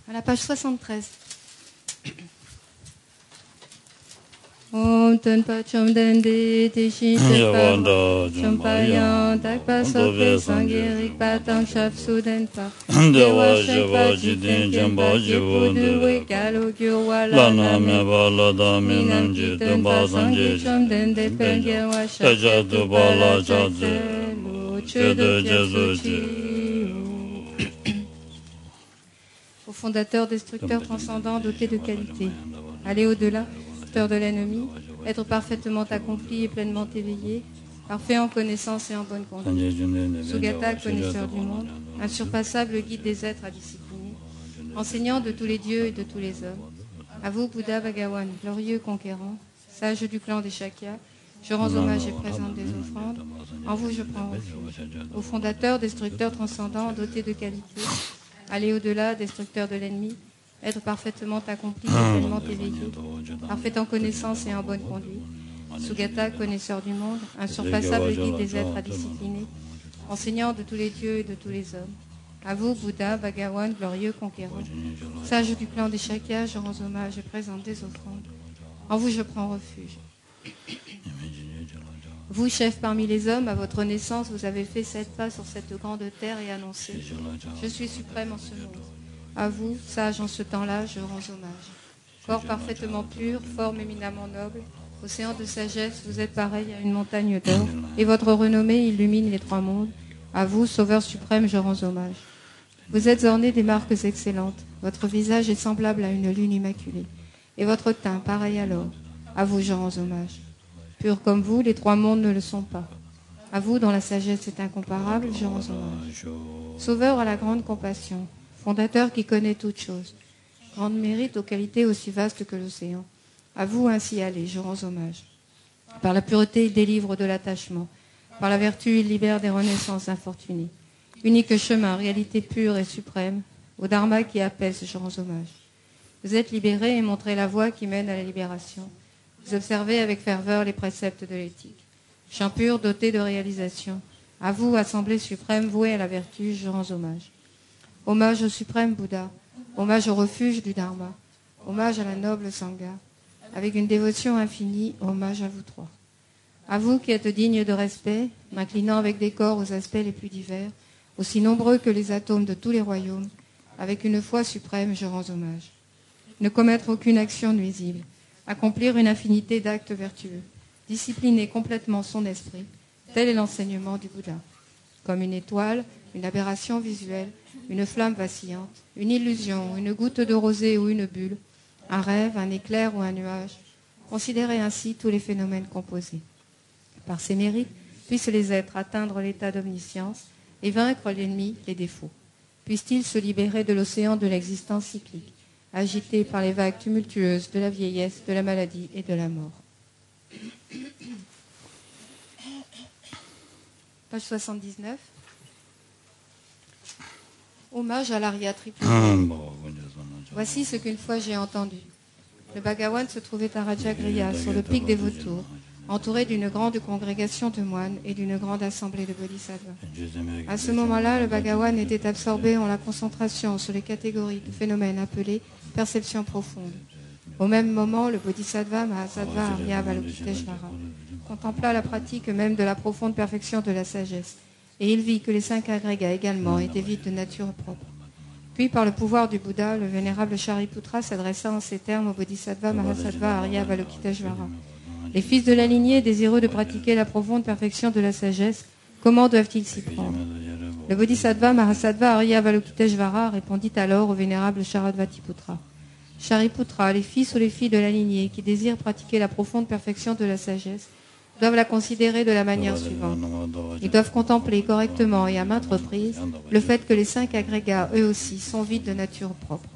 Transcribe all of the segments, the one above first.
À la page 73. Om Tenpa Chom Dende Tishi Tepa Chompayan Takpa Sope Sangerik Patang Shap Sudenpa Dewa Shekpa Jiten Kempa Jipu Duwe Kalo Gyurwa Lana Meba Lada Minam Jiten Pa Sangi Chom Dende Pengen Washa Tetu Bala Jatse Lo Chedo Jesuchi. Au fondateur, destructeur, transcendant, doté de qualité. Aller au-delà, peur de l'ennemi, être parfaitement accompli et pleinement éveillé, parfait en connaissance et en bonne conduite. Sugata, connaisseur du monde, insurpassable guide des êtres à discipliner, enseignant de tous les dieux et de tous les hommes. À vous, Bouddha Bhagawan, glorieux conquérant, sage du clan des Shakyas, je rends hommage et présente des offrandes. En vous, je prends refuge. Au fondateur, destructeur, transcendant, doté de qualité, aller au-delà, destructeur de l'ennemi, être parfaitement accompli et pleinement éveillé, parfait en connaissance et en bonne conduite. Sugata, connaisseur du monde, insurpassable guide des êtres à discipliner, enseignant de tous les dieux et de tous les hommes. À vous, Bouddha, Bhagawan, glorieux conquérant, sage du clan des Shakyas, je rends hommage et présente des offrandes. En vous, je prends refuge. Vous, chef parmi les hommes, à votre naissance, vous avez fait 7 pas sur cette grande terre et annoncé « Je suis suprême en ce monde ». À vous, sage en ce temps-là, je rends hommage. Corps parfaitement pur, forme éminemment noble, océan de sagesse, vous êtes pareil à une montagne d'or, et votre renommée illumine les 3 mondes. À vous, sauveur suprême, je rends hommage. Vous êtes orné des marques excellentes, votre visage est semblable à une lune immaculée, et votre teint pareil à l'or. À vous, je rends hommage. Pur comme vous, les 3 mondes ne le sont pas. À vous, dont la sagesse est incomparable, je rends hommage. Sauveur à la grande compassion, fondateur qui connaît toutes choses, grande mérite aux qualités aussi vastes que l'océan. À vous ainsi allez, je rends hommage. Par la pureté, il délivre de l'attachement. Par la vertu, il libère des renaissances infortunées. Unique chemin, réalité pure et suprême, au dharma qui apaise, je rends hommage. Vous êtes libérés et montrez la voie qui mène à la libération. Vous observez avec ferveur les préceptes de l'éthique. Champ pur doté de réalisation. À vous, assemblée suprême, vouée à la vertu, je rends hommage. Hommage au suprême Bouddha, hommage au refuge du Dharma, hommage à la noble Sangha. Avec une dévotion infinie, hommage à vous 3. À vous qui êtes dignes de respect, m'inclinant avec décor aux aspects les plus divers, aussi nombreux que les atomes de tous les royaumes, avec une foi suprême, je rends hommage. Ne commettre aucune action nuisible, accomplir une infinité d'actes vertueux, discipliner complètement son esprit, tel est l'enseignement du Bouddha. Comme une étoile, une aberration visuelle, une flamme vacillante, une illusion, une goutte de rosée ou une bulle, un rêve, un éclair ou un nuage, considérez ainsi tous les phénomènes composés. Par ces mérites, puissent les êtres atteindre l'état d'omniscience et vaincre l'ennemi, les défauts. Puissent-ils se libérer de l'océan de l'existence cyclique, agité par les vagues tumultueuses de la vieillesse, de la maladie et de la mort. Page 79. Hommage à l'Arya Tripura. Voici ce qu'une fois j'ai entendu. Le Bhagawan se trouvait à Rajagriha, sur le pic des vautours, entouré d'une grande congrégation de moines et d'une grande assemblée de bodhisattvas. À ce moment-là, le Bhagawan était absorbé en la concentration sur les catégories de phénomènes appelés perception profonde. Au même moment, le bodhisattva Mahasattva Arya Avalokiteshvara contempla la pratique même de la profonde perfection de la sagesse, et il vit que les 5 agrégats également étaient vides de nature propre. Puis, par le pouvoir du Bouddha, le vénérable Shariputra s'adressa en ces termes au bodhisattva Mahasattva Arya Avalokiteshvara. Les fils de la lignée, désireux de pratiquer la profonde perfection de la sagesse, comment doivent-ils s'y prendre? Le bodhisattva Mahasattva Arya Avalokiteshvara répondit alors au vénérable Sharadvatiputra. Shariputra, les fils ou les filles de la lignée qui désirent pratiquer la profonde perfection de la sagesse doivent la considérer de la manière suivante. Ils doivent contempler correctement et à maintes reprises le fait que les 5 agrégats, eux aussi, sont vides de nature propre.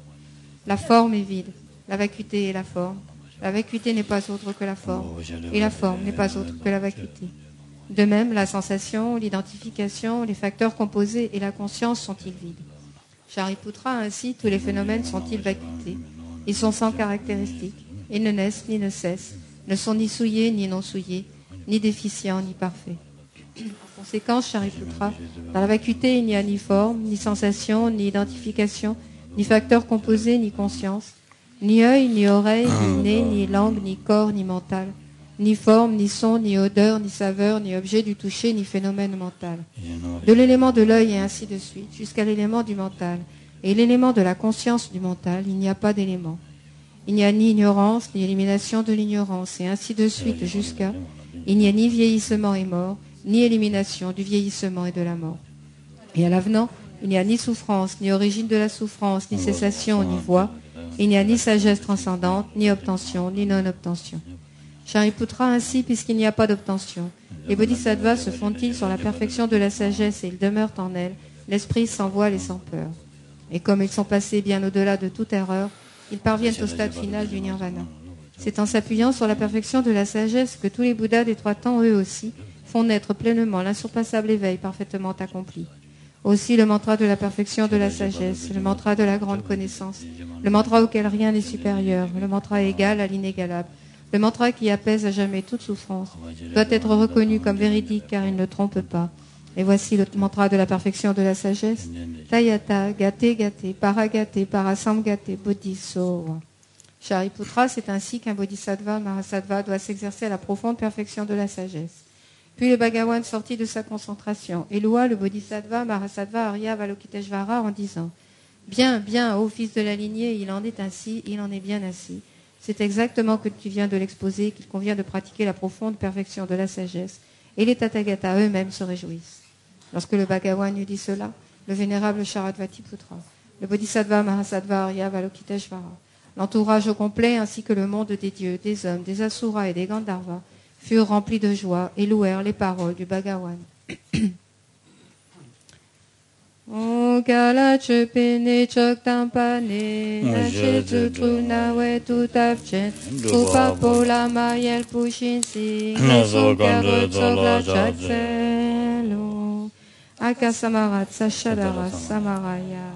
La forme est vide, la vacuité est la forme. La vacuité n'est pas autre que la forme, et la forme n'est pas autre que la vacuité. De même, la sensation, l'identification, les facteurs composés et la conscience sont-ils vides? Shariputra, ainsi, tous les phénomènes sont-ils vacuités? Ils sont sans caractéristiques. Ils ne naissent ni ne cessent, ne sont ni souillés ni non souillés, ni déficients ni parfaits. En conséquence, Shariputra, dans la vacuité, il n'y a ni forme, ni sensation, ni identification, ni facteurs composés, ni conscience, ni œil, ni oreille, ni nez, ni langue, ni corps, ni mental, ni forme, ni son, ni odeur, ni saveur, ni objet du toucher, ni phénomène mental. De l'élément de l'œil et ainsi de suite, jusqu'à l'élément du mental, et l'élément de la conscience du mental, il n'y a pas d'élément. Il n'y a ni ignorance, ni élimination de l'ignorance, et ainsi de suite jusqu'à il n'y a ni vieillissement et mort, ni élimination du vieillissement et de la mort. Et à l'avenant, il n'y a ni souffrance, ni origine de la souffrance, ni cessation, ni voie. Il n'y a ni sagesse transcendante, ni obtention, ni non-obtention. Shariputra, ainsi, puisqu'il n'y a pas d'obtention, les bodhisattvas se fondent-ils sur la perfection de la sagesse et ils demeurent en elle, l'esprit sans voile et sans peur. Et comme ils sont passés bien au-delà de toute erreur, ils parviennent au stade final du nirvana. C'est en s'appuyant sur la perfection de la sagesse que tous les Bouddhas des trois temps, eux aussi, font naître pleinement l'insurpassable éveil parfaitement accompli. Aussi le mantra de la perfection de la sagesse, le mantra de la grande connaissance, le mantra auquel rien n'est supérieur, le mantra égal à l'inégalable, le mantra qui apaise à jamais toute souffrance, doit être reconnu comme véridique car il ne trompe pas. Et voici le mantra de la perfection de la sagesse, Tayata, Gate, Gate, Paragate, Parasam Gate, Bodhisattva. Shariputra, c'est ainsi qu'un bodhisattva, Mahasattva, doit s'exercer à la profonde perfection de la sagesse. Puis le Bhagawan sortit de sa concentration et loua le bodhisattva Mahasattva Arya Avalokiteshvara en disant « Bien, bien, ô fils de la lignée, il en est ainsi, il en est bien ainsi. C'est exactement que tu viens de l'exposer qu'il convient de pratiquer la profonde perfection de la sagesse. Et les Tathagata eux-mêmes se réjouissent. » Lorsque le Bhagawan eut dit cela, le vénérable Sharadvatiputra, le bodhisattva Mahasattva Arya Avalokiteshvara, l'entourage au complet ainsi que le monde des dieux, des hommes, des asuras et des Gandharvas furent remplis de joie et louèrent les paroles du Bhagawan. O kala chupine choktampane, nache tutruna we tutapchen, kupa pola mayel pushin si, nesum karo tsogla chatselo, akasamarat sashadara samaraya.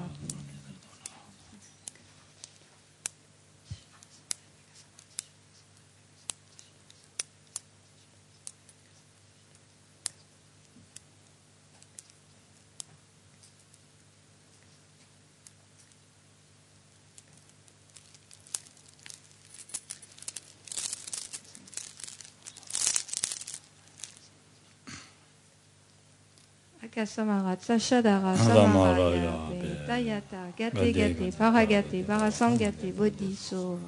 Akasamarat sashadara samaraya tayata gate gate paragate parasangate bodhiso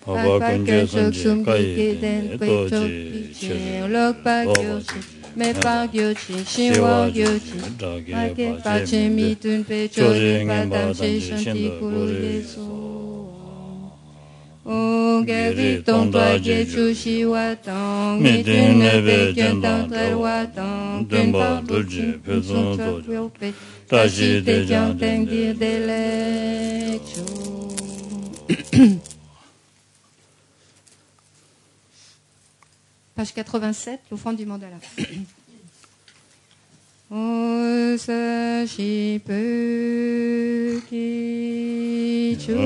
Papa choksum dike den kwe chokpiche lokpa gyochi mepa gyochi shiwa gyochi ake pache mitun pe chori patam she shanti kuru yeso O geri ton toi gechu shiwa tong mitun nebe kyen tang trelwa tong kyen par bulje pezon zot tashi te kyan teng dir de lecho. Page 87, l'offrande du mandala. O sashi pe ki chu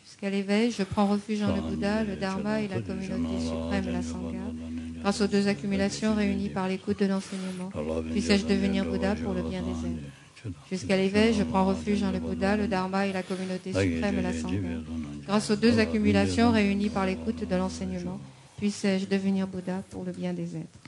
Jusqu'à l'éveil, je prends refuge en le Bouddha, le Dharma et la communauté suprême, la Sangha. Grâce aux deux accumulations réunies par l'écoute de l'enseignement, puisse-je devenir Bouddha pour le bien des êtres. Jusqu'à l'éveil, je prends refuge en le Bouddha, le Dharma et la communauté suprême, la Sangha. Grâce aux deux accumulations réunies par l'écoute de l'enseignement, puisse-je devenir Bouddha pour le bien des êtres.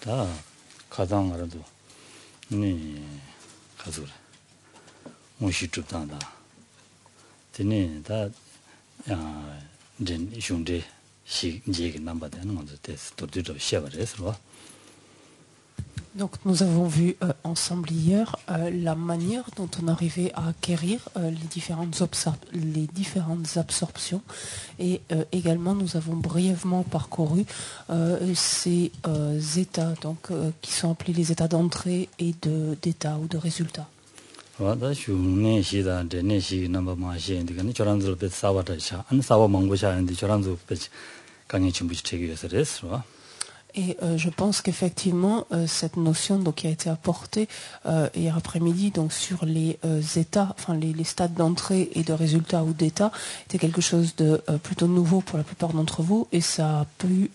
다 가장 알아도 네 가서래 무시 줍단다 되네 다야 진 흉대 시 이제 남바되는 건데 됐어 또도 시작을 Donc nous avons vu ensemble hier la manière dont on arrivait à acquérir les différentes absorptions et également nous avons brièvement parcouru ces états donc, qui sont appelés les états d'entrée et d'état ou de résultat. Et je pense qu'effectivement, cette notion donc, qui a été apportée hier après-midi donc, sur les états, enfin les stades d'entrée et de résultat ou d'état, était quelque chose de plutôt nouveau pour la plupart d'entre vous et ça a pu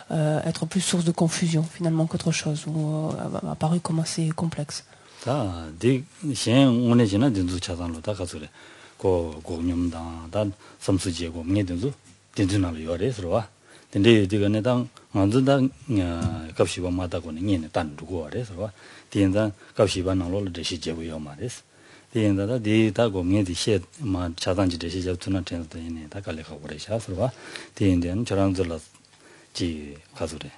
être plus source de confusion finalement qu'autre chose, ou a paru comme assez complexe. 근데 이거는 당 먼저다 값이 많다고 니네 단 두고 그래서 된다 값이 많나로 대시 제고요 말이스 된다다 데이터고 미디 셋마 차단지 대시 잡투나 텐스데네 다 갈래가 버리셔서 된된 저랑들라 지 가서래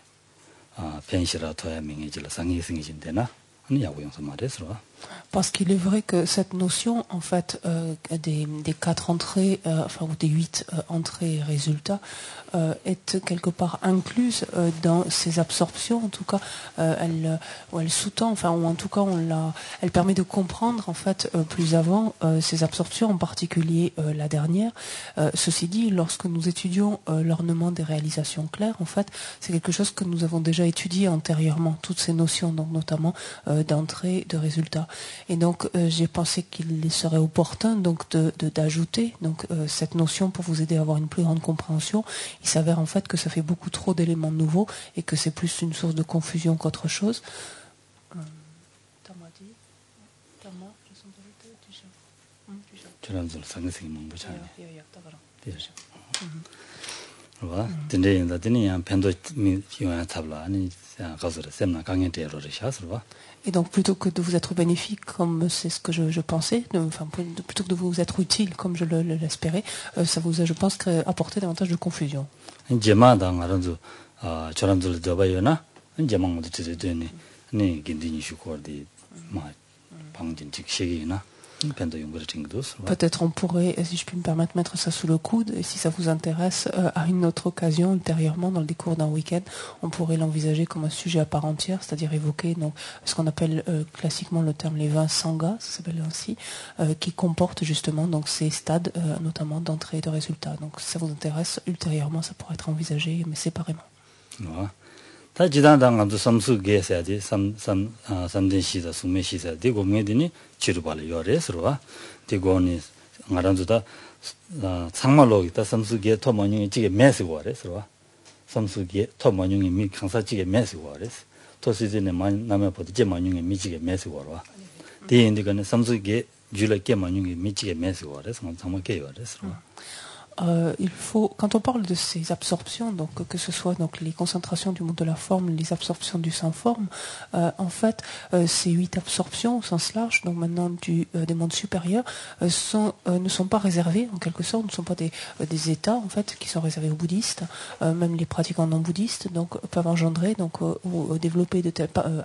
아 펜시라 토야 명예질 상이 생기신데나 Parce qu'il est vrai que cette notion, en fait, des 4 entrées, enfin, ou des 8 entrées et résultats, est quelque part incluse dans ces absorptions. En tout cas, elle sous-tend, enfin, ou en tout cas, elle permet de comprendre, en fait, plus avant ces absorptions, en particulier la dernière. Ceci dit, lorsque nous étudions l'ornement des réalisations claires, en fait, c'est quelque chose que nous avons déjà étudié antérieurement, toutes ces notions, donc notamment d'entrée, de résultat. Et donc, j'ai pensé qu'il serait opportun donc d'ajouter donc cette notion pour vous aider à avoir une plus grande compréhension. Il s'avère en fait que ça fait beaucoup trop d'éléments nouveaux et que c'est plus une source de confusion qu'autre chose. 봐. 근데 인자 되니야 펜도 미용한 탑라 아니 가서를 셈나 강에 대로를 샤스로 봐. Et donc, plutôt que de vous être bénéfique, comme c'est ce que je pensais, plutôt que de vous être utile, comme je l'espérais, ça vous a, je pense, apporté davantage de confusion. 제마당 알아도 저람들 잡아요나 이제 망도 되더니 네 긴디니 슈코디 마 방진 직식이나 펜도 용거를 챙겨도스. Peut-être on pourrait, si je puis me permettre, mettre ça sous le coude, et si ça vous intéresse, à une autre occasion, ultérieurement, dans le décours d'un week-end, on pourrait l'envisager comme un sujet à part entière, c'est-à-dire évoquer donc, ce qu'on appelle classiquement le terme les vins sangha, ça s'appelle ainsi, qui comportent justement donc, ces stades, notamment d'entrée et de résultat. Donc si ça vous intéresse, ultérieurement, ça pourrait être envisagé, mais séparément. 다 지단당도 삼수게 해야지 삼den시다 수매시다 되고 뭐더니 치료발을 요래서와 되고니 말한도다 상말로 있다 삼수게 토모닝이 지게 매스고 그래서와 삼수게 토모닝이 미 강사지게 매스고 그래서 토시진에 남에 보다 제 모닝이 미지게 매스고 와 대인들은 삼수게 줄게 모닝이 미지게 매스고 그래서 정말 깨요 그래서 il faut, quand on parle de ces absorptions, donc que ce soit donc les concentrations du monde de la forme, les absorptions du sans forme, en fait, ces 8 absorptions au sens large, donc maintenant des mondes supérieurs, ne sont pas réservées en quelque sorte, ne sont pas des états en fait qui sont réservés aux bouddhistes, même les pratiquants non bouddhistes, donc peuvent engendrer donc ou développer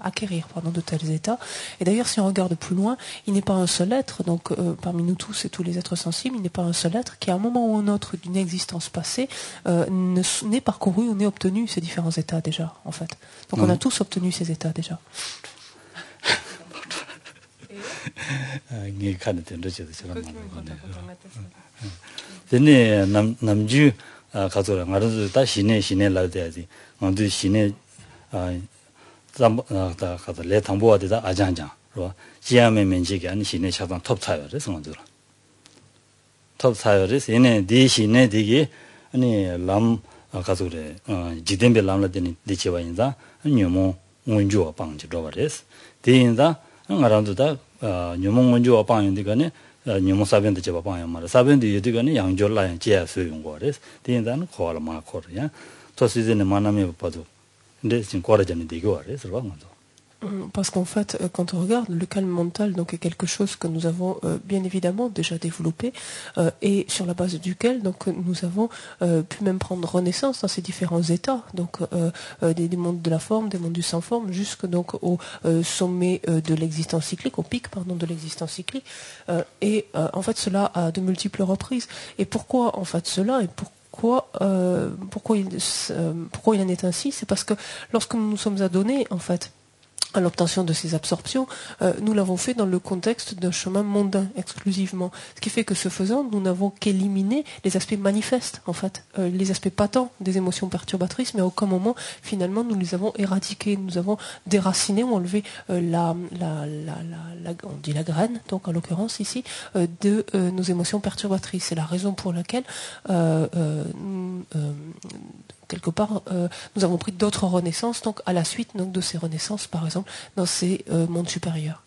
acquérir de tels états. Et d'ailleurs, si on regarde plus loin, il n'est pas un seul être, donc parmi nous tous et tous les êtres sensibles, il n'est pas un seul être qui à un moment ou un autre d'une existence passée n'ait parcouru ou n'ait obtenu ces différents états déjà en fait. Donc on a tous obtenu ces états déjà. 남주 가서 말아서 다 시내 라돼야지. 언제 시내 다 가서 레 당보가 되다 아장장. 그러 지하면 면적이 아니 시내 차단 톱 차요. 그래서 먼저 톱 사요레스 얘네 디시네 디게 아니 람 가서래 지덴베 람라데니 디치와인자 녀모 원주와 방지로 버레스 디인자 나란도다 녀모 원주와 방인디가네 녀모 사변데 제바 방야 말 사변데 여디가네 양졸라야 제야 소용 거레스 디인자는 코알마 코르야 토시즈네 마나메 봐도 근데 지금 거라잖니 디고 거레스 방도. Parce qu'en fait, quand on regarde, le calme mental donc, est quelque chose que nous avons bien évidemment déjà développé et sur la base duquel donc, nous avons pu même prendre renaissance dans ces différents états, donc des mondes de la forme, des mondes du sans forme, jusque donc au sommet de l'existence cyclique, au pic pardon de l'existence cyclique. Et en fait, cela à de multiples reprises. Et pourquoi en fait cela et pourquoi il en est ainsi? C'est parce que lorsque nous nous sommes adonnés en fait à l'obtention de ces absorptions, nous l'avons fait dans le contexte d'un chemin mondain exclusivement. Ce qui fait que ce faisant, nous n'avons qu'éliminé les aspects manifestes, en fait, les aspects patents des émotions perturbatrices, mais à aucun moment, finalement, nous les avons éradiqués, nous avons déraciné ou enlevé on dit la graine, donc en l'occurrence ici, de nos émotions perturbatrices. C'est la raison pour laquelle quelque part, nous avons pris d'autres renaissances, donc à la suite donc, de ces renaissances, par exemple, dans ces mondes supérieurs.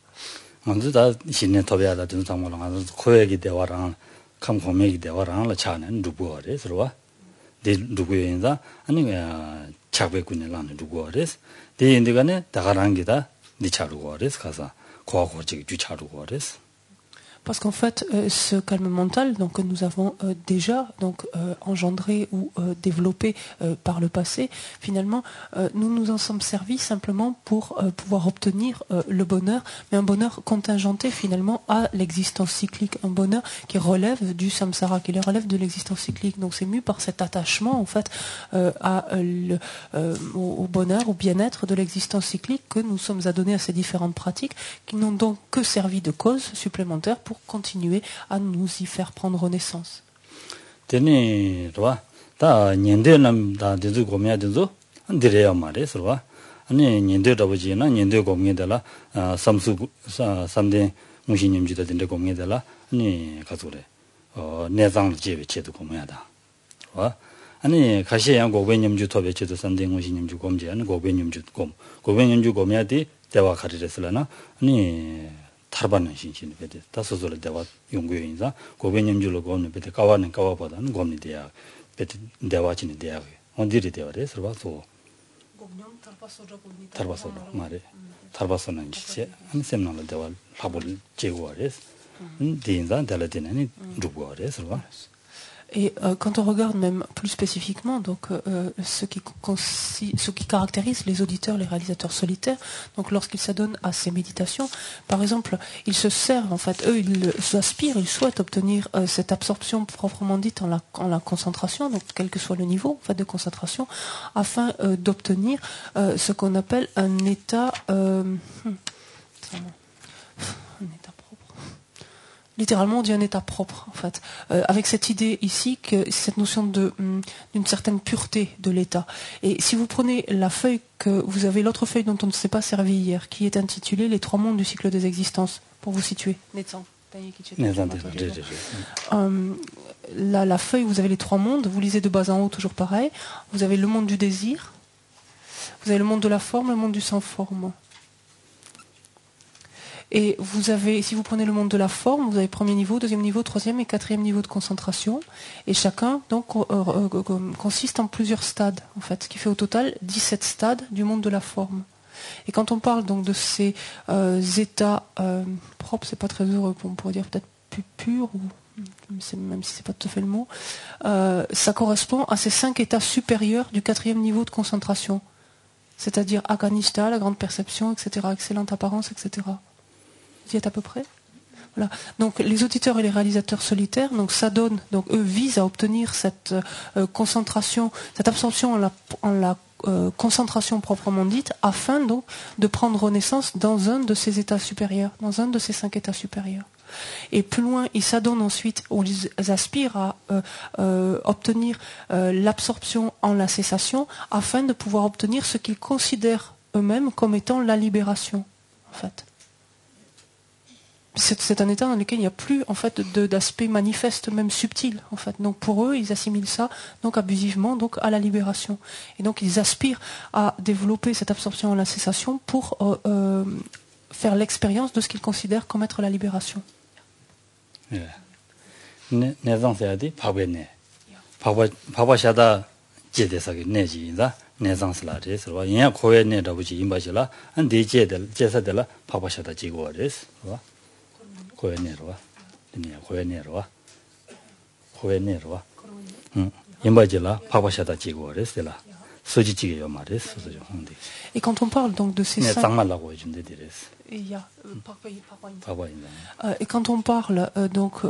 Parce qu'en fait, ce calme mental donc, que nous avons déjà donc, engendré ou développé par le passé, finalement, nous nous en sommes servis simplement pour pouvoir obtenir le bonheur, mais un bonheur contingenté finalement à l'existence cyclique, un bonheur qui relève du samsara, qui relève de l'existence cyclique. Donc c'est mu par cet attachement en fait au bonheur, au bien-être de l'existence cyclique que nous sommes adonnés à ces différentes pratiques qui n'ont donc que servi de cause supplémentaire pour continuer à nous y faire prendre renaissance. Tene roa ta nyende nam da dezu gomya dezu ndireya mare sorwa ani nyende daboji na nyende gomye dala samsu samde mushinim jida dende gomye dala ani kasure nezang jebe chedu gomya da wa ani 가시양 고변님주 토베치도 선생 오시님주 검제하는 고변님주 고변님주 검야디 대화 가리랬으려나 아니 타르바는 신신이 베데 다소소를 대화 연구인자 고변님주로 검는 베데 까와는 까와보다는 검니디야 대화진이 대화가 언디리 대화래 서로 또 tarbasono mare tarbasono nje an semnalo dewa labol jegoare dinza daladinani dugoare solo. Et quand on regarde même plus spécifiquement donc ce qui caractérise les auditeurs, les réalisateurs solitaires, donc lorsqu'ils s'adonnent à ces méditations, par exemple, ils se servent en fait, eux ils aspirent, ils souhaitent obtenir cette absorption proprement dite en la concentration, donc quel que soit le niveau en fait de concentration, afin d'obtenir ce qu'on appelle un état littéralement on dit un état propre en fait, avec cette idée ici que cette notion d'une certaine pureté de l'état. Et si vous prenez la feuille que vous avez, l'autre feuille dont on ne s'est pas servi hier, qui est intitulée Les trois mondes du cycle des existences, pour vous situer. La feuille, vous avez les trois mondes, vous lisez de bas en haut toujours pareil. Vous avez le monde du désir, vous avez le monde de la forme, le monde du sans forme. Et vous avez, si vous prenez le monde de la forme, vous avez premier niveau, deuxième niveau, troisième et quatrième niveau de concentration. Et chacun, donc, consiste en plusieurs stades, en fait, ce qui fait au total 17 stades du monde de la forme. Et quand on parle donc de ces états propres, c'est pas très heureux, on pourrait dire peut-être plus purs, ou même si c'est pas tout à fait le mot, ça correspond à ces 5 états supérieurs du quatrième niveau de concentration. C'est-à-dire Akanishta, la grande perception, etc., excellente apparence, etc. Vous y êtes à peu près? Voilà. Donc les auditeurs et les réalisateurs solitaires donc s'adonnent, donc eux visent à obtenir cette concentration, cette absorption en la concentration proprement dite, afin donc de prendre naissance dans un de ces états supérieurs, dans un de ces 5 états supérieurs. Et plus loin, ils s'adonnent ensuite, ou ils aspirent à obtenir l'absorption en la cessation, afin de pouvoir obtenir ce qu'ils considèrent eux-mêmes comme étant la libération, en fait. C'est un état dans lequel il n'y a plus en fait d'aspect manifeste, même subtil en fait. Donc pour eux, ils assimilent ça donc abusivement donc à la libération. Et donc ils aspirent à développer cette absorption en la cessation pour faire l'expérience de ce qu'ils considèrent comme être la libération. Et quand on parle donc de ces et quand on parle donc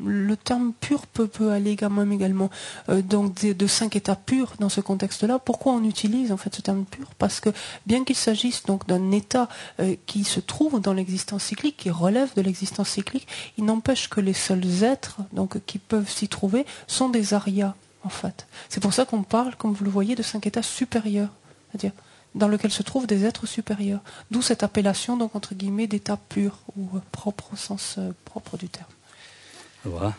le terme pur peut aller également donc de 5 états purs dans ce contexte-là. Pourquoi on utilise en fait ce terme pur? Parce que bien qu'il s'agisse donc d'un état qui se trouve dans l'existence cyclique, qui relève de l'existence cyclique, il n'empêche que les seuls êtres donc qui peuvent s'y trouver sont des arias en fait. C'est pour ça qu'on parle, comme vous le voyez, de 5 états supérieurs, c'est-à-dire dans lequel se trouvent des êtres supérieurs. D'où cette appellation, donc, entre guillemets, d'état pur, ou propre au sens propre du terme. Voilà.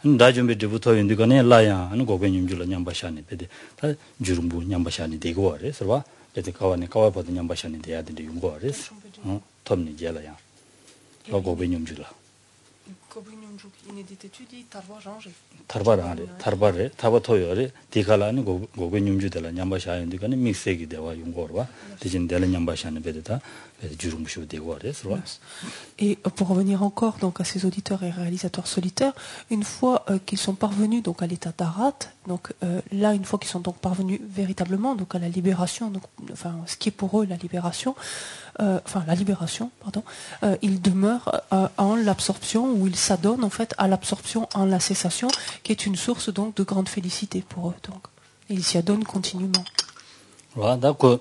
Rajumbe debuto indicone laya anu gobenyum jula nyambashani pede ta jurumbu nyambashani de gore serwa pede kawane kawapod nyambashani de ade de yungore tomni jela ya gobenyum jula gobenyum juk inédite étude tarbare taba토요레 디칼라니 gobenyum judela nyambashani indicone mixegi dewa yungorwa dejin dela nyambashani pede ta Et pour revenir encore donc à ces auditeurs et réalisateurs solitaires, une fois qu'ils sont parvenus donc à l'état d'Arat, donc là une fois qu'ils sont donc parvenus véritablement donc à la libération, donc enfin ce qui est pour eux la libération, ils demeurent en l'absorption, ou ils s'adonnent en fait à l'absorption en la cessation, qui est une source donc de grande félicité pour eux. Donc et ils s'y adonnent continuellement. Voilà, d'accord.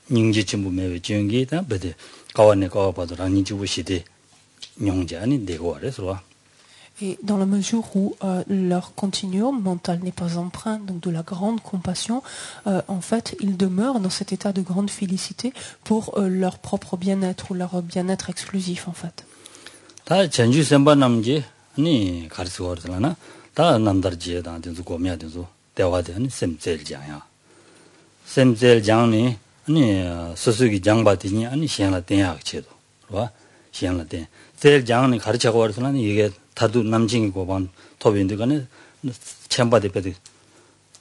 닝지침부 매외 지용기다 베데 가와네 가와바도랑 닝지부시데 뇽자니 데고아레스와 Et dans la mesure où leur continuum mental n'est pas empreint donc de la grande compassion, en fait, ils demeurent dans cet état de grande félicité pour leur propre bien-être ou leur bien-être exclusif, en fait. 다 전주 선반남지 아니 가르쳐 버들라나 다 남다르지에다 된주 고미야 된주 대화되는 셈젤장이야. 셈젤장이 아니 소수기 장바디니 아니 시행라 대학 제도. 봐. 시행라 대. 젤장이 가르쳐 버들라니 이게 다도 남진이 고반 토빈들간에 챔바대ペ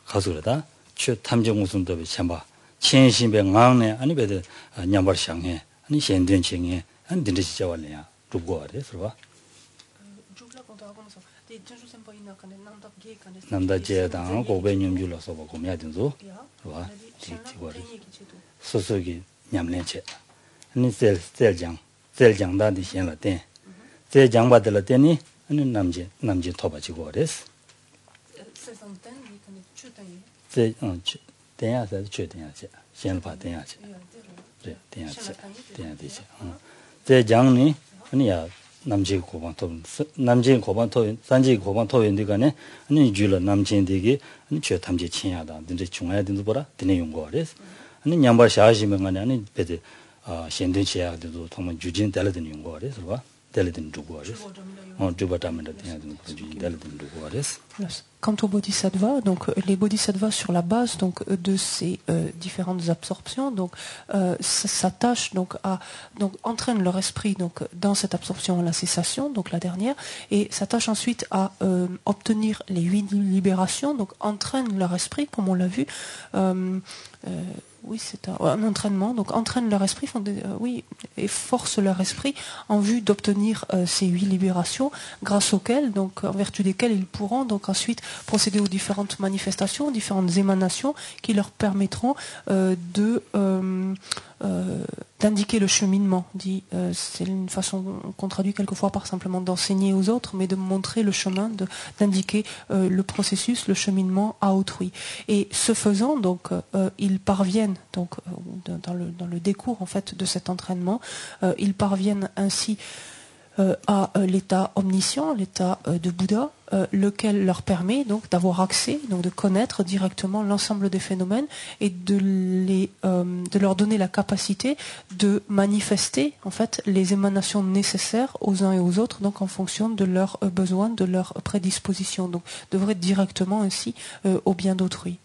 가서 그러다. 최 탐정 우선도 챔바. 천신백왕네 아니 베드 냠바샹해. 아니 현된칭에 아니 딘듯이 자war냐. 남다제당 고배님줄로서 보고 매든조 와 소소기 냠내체 아니 셀장다디 현라데 셀장받을 때니 아니 남제 토바지고 그랬어 대야서 최대야지 현파 대야지 네 대야지 대야지 셀장니 아니야 남지 고반 토 산지 고반 토인데가네 아니 줄어 남진되게 아니 최 탐지 친야다 근데 중앙에 된도 보라 되네 용거레스 아니 냠바 샤시면 아니 베데 현대 제약도 통만 주진 달라든 용거레스 봐 달라든 두고레스 두바타면도 되는 주진 달라든 두고레스. Quant aux bodhisattvas, donc les bodhisattvas sur la base donc de ces différentes absorptions, donc s'attachent donc à entraînent leur esprit donc dans cette absorption à la cessation, donc la dernière, et s'attachent ensuite à obtenir les 8 libérations, donc entraînent leur esprit, comme on l'a vu. Oui, c'est un entraînement. Donc, entraînent leur esprit, et forcent leur esprit en vue d'obtenir ces 8 libérations, grâce auxquelles, donc, en vertu desquelles ils pourront donc ensuite procéder aux différentes manifestations, différentes émanations qui leur permettront d'indiquer le cheminement. C'est une façon qu'on traduit quelquefois par simplement d'enseigner aux autres, mais de montrer le chemin, d'indiquer le processus, le cheminement à autrui. Et ce faisant, donc, ils parviennent, donc, dans le décours en fait de cet entraînement, ils parviennent ainsi à l'état omniscient, l'état de Bouddha, lequel leur permet donc d'avoir accès, donc de connaître directement l'ensemble des phénomènes et de leur donner la capacité de manifester en fait les émanations nécessaires aux uns et aux autres, donc en fonction de leurs besoins, de leurs prédispositions, donc d'œuvrer directement ainsi au bien d'autrui.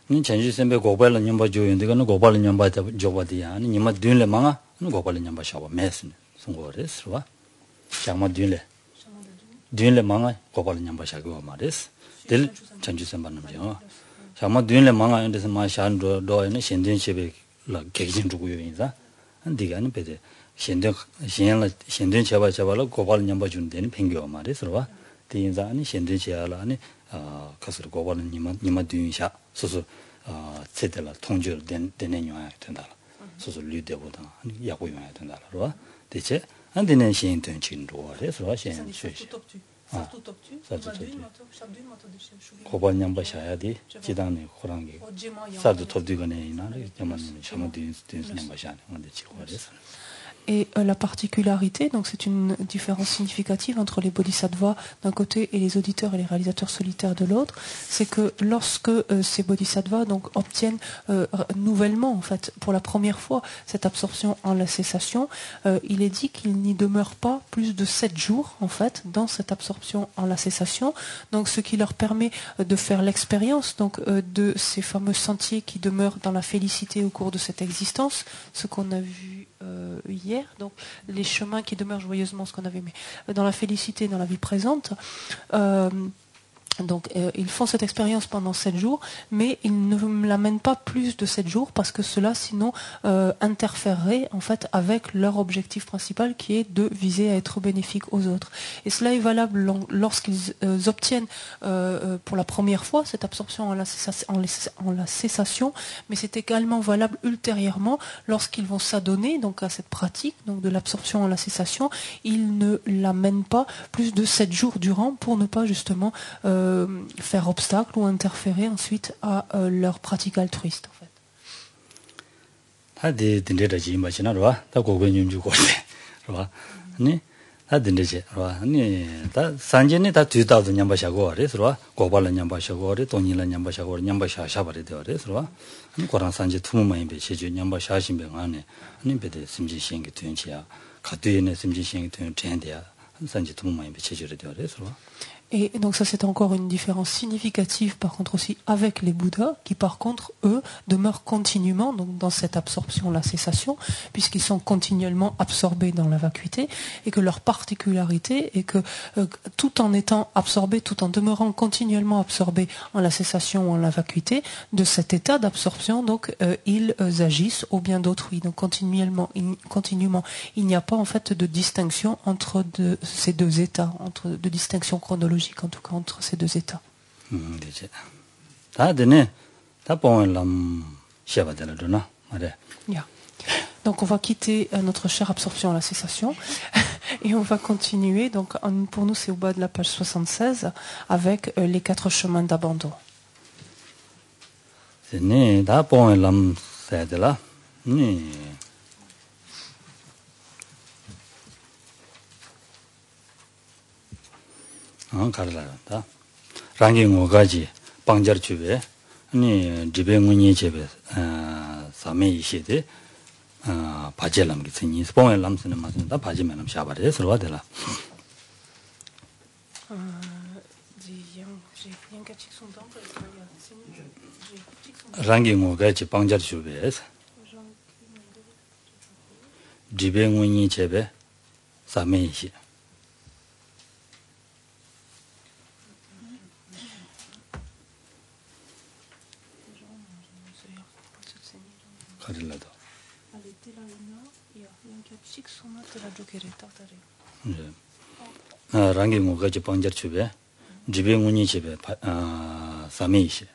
니 전주 선배 고발은 냠바 조인데가는 고발은 냠바 조바디야 아니 니마 듄레 망아 고발은 냠바 샤바 메스 송고레스 와 샤마 듄레 망아 고발은 냠바 샤고 마레스 델 전주 선배는 요 샤마 듄레 망아 인데서 마 샤ンド 도에는 신den체베 라 계진 두고 요인자 안디가는 베데 신된 제바라 고발은 냠바 준데는 팽겨 마레스 와 디인자 아니 신den체야라 아니 가서 고발은 니마 듄샤 소소 세대라 통주를 되는 용어야 된다. 소소 리데보다 야고 용어야 된다. 그러와 대체 안 되는 신된 진도 그래서 신 수시. 고발량 바샤야 돼. 지단에 호랑이. 사도 톱디거네 이나를 야만 샤마디 된스냥 바샤네. 근데 지고 그래서 Et la particularité, donc c'est une différence significative entre les bodhisattvas d'un côté et les auditeurs et les réalisateurs solitaires de l'autre, c'est que lorsque ces bodhisattvas donc obtiennent nouvellement, en fait, pour la première fois, cette absorption en la cessation, il est dit qu'ils n'y demeurent pas plus de 7 jours, en fait, dans cette absorption en la cessation, donc ce qui leur permet de faire l'expérience donc de ces fameux sentiers qui demeurent dans la félicité au cours de cette existence, ce qu'on a vu hier, donc les chemins qui demeurent joyeusement, ce qu'on avait mis dans la félicité, dans la vie présente. Donc ils font cette expérience pendant 7 jours, mais ils ne l'amènent pas plus de 7 jours parce que cela sinon interférerait en fait avec leur objectif principal qui est de viser à être bénéfique aux autres. Et cela est valable lorsqu'ils obtiennent pour la première fois cette absorption en la cessation, mais c'est également valable ultérieurement lorsqu'ils vont s'adonner donc à cette pratique donc de l'absorption en la cessation. Ils ne l'amènent pas plus de 7 jours durant pour ne pas justement faire obstacle ou interférer ensuite à leur pratique altruiste en fait. 다들 된대다 지금 마시나로 다 고변님 주고 그러봐. 아니 다 된대지. 아니 다 산전에 다 뒤다도 냠바샤고 그래서 고발을 냠바샤고 그래 돈이를 냠바샤고 냠바샤샤버리 되어서 아니 고랑 산지 투모만 배 제주 냠바샤신 병 안에 아니 배대 심지신게 된지야 가두에네 심지신게 된 텐데야 산지 투모만 배 제주를 되어서 Et donc ça c'est encore une différence significative par contre aussi avec les Bouddhas qui par contre eux demeurent continuellement donc dans cette absorption, la cessation, puisqu'ils sont continuellement absorbés dans la vacuité et que leur particularité est que tout en étant absorbés, tout en demeurant continuellement absorbés en la cessation ou en la vacuité, de cet état d'absorption donc ils agissent au bien d'autrui. Donc continuellement, il n'y a pas en fait de distinction entre ces deux états, de distinction chronologique. En tout cas entre ces deux états. Donc on va quitter notre chère absorption à la cessation et on va continuer. Donc pour nous c'est au bas de la page 76 avec les 4 chemins d'abandon. 가르라다. 랑갱오가지 방자르주베 아니 지뱅문이 제베 사메 이시데 바젤람기 생이 스포엘 람스는 맞는다 바지면은 샤바레 서와데라. 랑갱오가지 방자르주베 지뱅문이 제베 사메 이시 가릴라도. 랑게 뭐가지 방저 주베 지뱅운이 집에 사메이시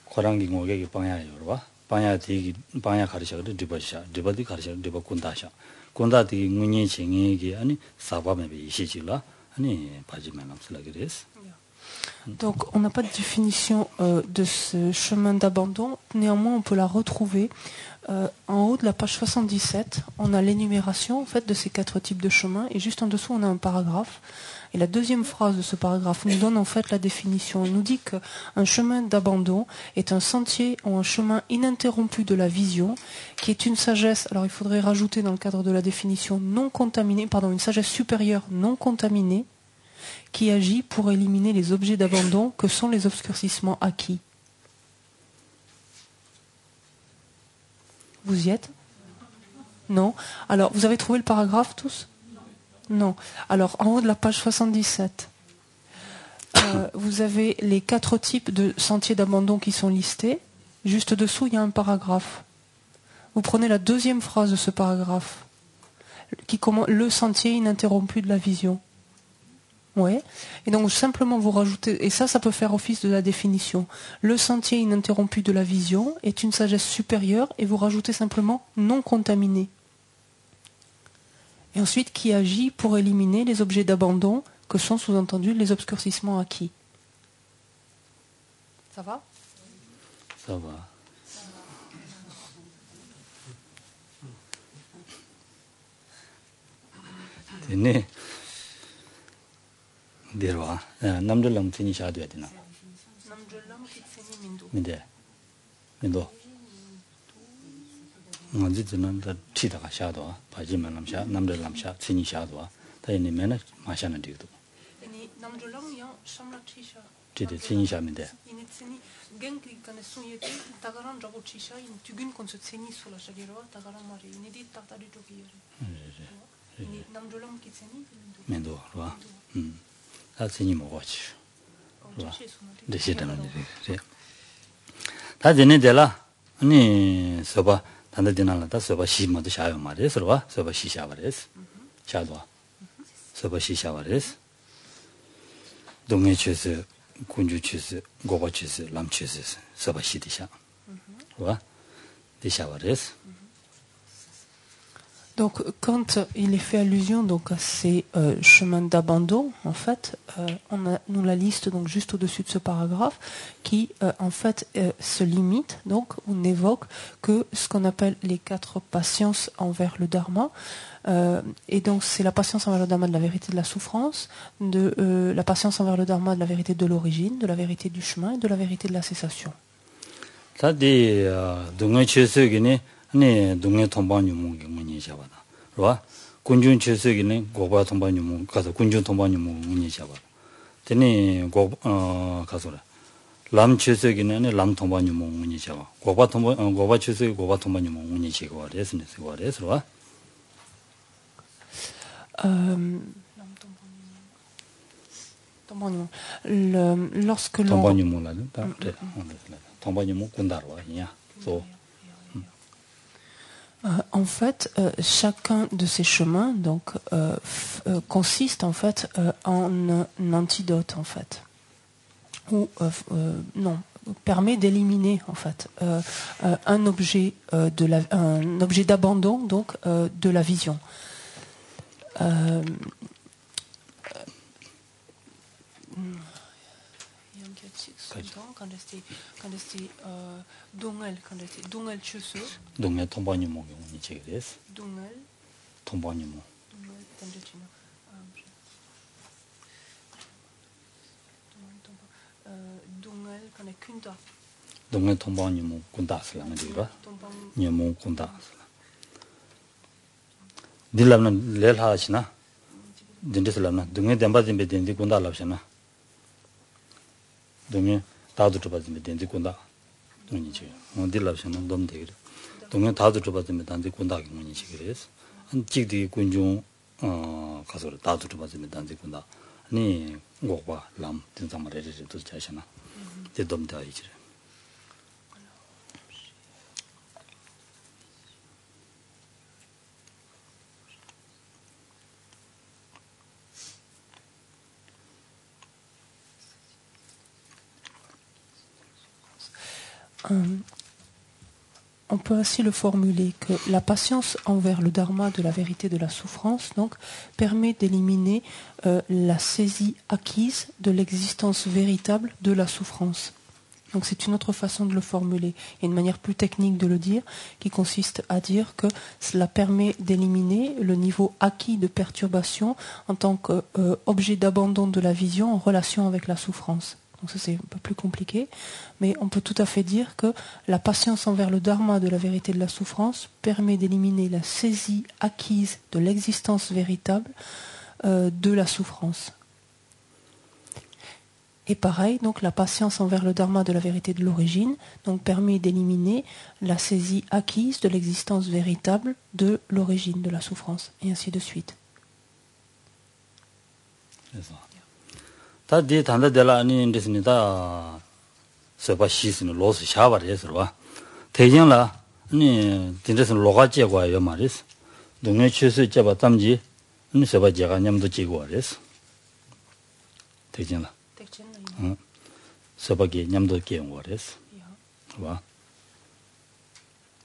코랑기 뭐게 방야요 봐 방야 되기 방야 가르쳐도 디버샤 디버디 가르쳐 디버 군다샤 군다디 문이 쟁이기 아니 사바메 이시지라 아니 바지면 없을라 그랬어. Donc on n'a pas de définition de ce chemin d'abandon, néanmoins on peut la retrouver en haut de la page 77, on a l'énumération en fait de ces 4 types de chemins et juste en dessous on a un paragraphe et la deuxième phrase de ce paragraphe nous donne en fait la définition. Elle nous dit qu'un chemin d'abandon est un sentier ou un chemin ininterrompu de la vision qui est une sagesse, alors il faudrait rajouter dans le cadre de la définition non contaminée, une sagesse supérieure non contaminée qui agit pour éliminer les objets d'abandon que sont les obscurcissements acquis. Vous y êtes? Non? Alors, vous avez trouvé le paragraphe tous? Non. Alors, en haut de la page 77, vous avez les 4 types de sentiers d'abandon qui sont listés. Juste dessous, il y a un paragraphe. Vous prenez la deuxième phrase de ce paragraphe, qui commence le sentier ininterrompu de la vision. Ouais. Et donc simplement vous rajoutez, et ça peut faire office de la définition. Le sentier ininterrompu de la vision est une sagesse supérieure et vous rajoutez simplement non contaminé. Et ensuite qui agit pour éliminer les objets d'abandon que sont sous-entendus les obscurcissements acquis. Ça va? Ça va. Tenez. 데로와 남들람 티니 샤도야 되나 남들람 티니 민도 민도 먼저는 다 티다가 샤도와 바지만 남들람 샤 티니 샤도와 다이니 메나 마샤는 디도 아니 남들람이요 삼라 티샤 티데 티니 샤민데 이니 티니 겐기 간에 소예티 타가란 저고 티샤 인 투근 콘서 티니 솔라 샤게로 타가란 마리 이니 디 타타리 토기요 이니 남들람 키 티니 민도 와 다스니 먹었지. 대시다는 데. 다제네데라. 아니 서바 단데디나라다 서바 시모도 샤요 말이야. 서바 시샤바레스. 샤도. 서바 시샤바레스. 동해 취스, 군주 취스, 고바 취스, 람 취스. 서바 시디샤. 와. 디샤바레스. Donc, quand il est fait allusion donc à ces chemins d'abandon, en fait, nous la liste donc juste au-dessus de ce paragraphe, qui en fait se limite. Donc, on n'évoque que ce qu'on appelle les 4 patiences envers le dharma. Et donc, c'est la patience envers le dharma de la vérité de la souffrance, la patience envers le dharma de la vérité de l'origine, de la vérité du chemin et de la vérité de la cessation. Ça dit donc 최석이네 네 동네 통반유문 문이 잡아다. 그러와 군중 최석이네 고바 통반유문 가서 군중 통반유문 문이 잡아. 되니 가서라. 람 최석이네 람 통반유문 문이 잡아. 고바 최석이 고바 통반유문 문이 지고 그랬으니 그래서 lorsque l'on en fait, chacun de ces chemins donc consiste en fait en un antidote en fait, ou non, permet d'éliminer en fait un objet d'abandon donc de la vision. 동을 추수 동네 통반유문 문이 지그레스 동을 통반유문 동을 간에 쿤다 동네 통반유문 군다스라는 데가 유문 군다스 딜라는 렐하시나 딘데슬라나 동네 덴바딘베 딘디 군다랍시나 동네 다도 잡아지면 된지 군다 문이지 딜랍시는 너무 되게 동네 다도 잡아지면 단지 군다기 문이지 그래서 한 찍디 군중 가서 다도 잡아지면 단지 군다 아니 고바 람 된상말에도 자시나 대돔 다이지 On peut ainsi le formuler que la patience envers le dharma de la vérité de la souffrance donc permet d'éliminer la saisie acquise de l'existence véritable de la souffrance. Donc c'est une autre façon de le formuler. Il y a une manière plus technique de le dire qui consiste à dire que cela permet d'éliminer le niveau acquis de perturbation en tant qu'objet d'abandon de la vision en relation avec la souffrance. Donc ça c'est un peu plus compliqué, mais on peut tout à fait dire que la patience envers le dharma de la vérité de la souffrance permet d'éliminer la saisie acquise de l'existence véritable de la souffrance. Et pareil, donc la patience envers le dharma de la vérité de l'origine donc permet d'éliminer la saisie acquise de l'existence véritable de l'origine de la souffrance, et ainsi de suite. 다디 단다들라 아니 인데스니다 서바 시스는 로스 샤바레스로와 대정라 아니 딘데스 로가지고요 말이스 동네 최수 잡아 담지 아니 서바 제가 냠도 지고 그랬어 대정라 서바게 냠도 깨운 거랬어 와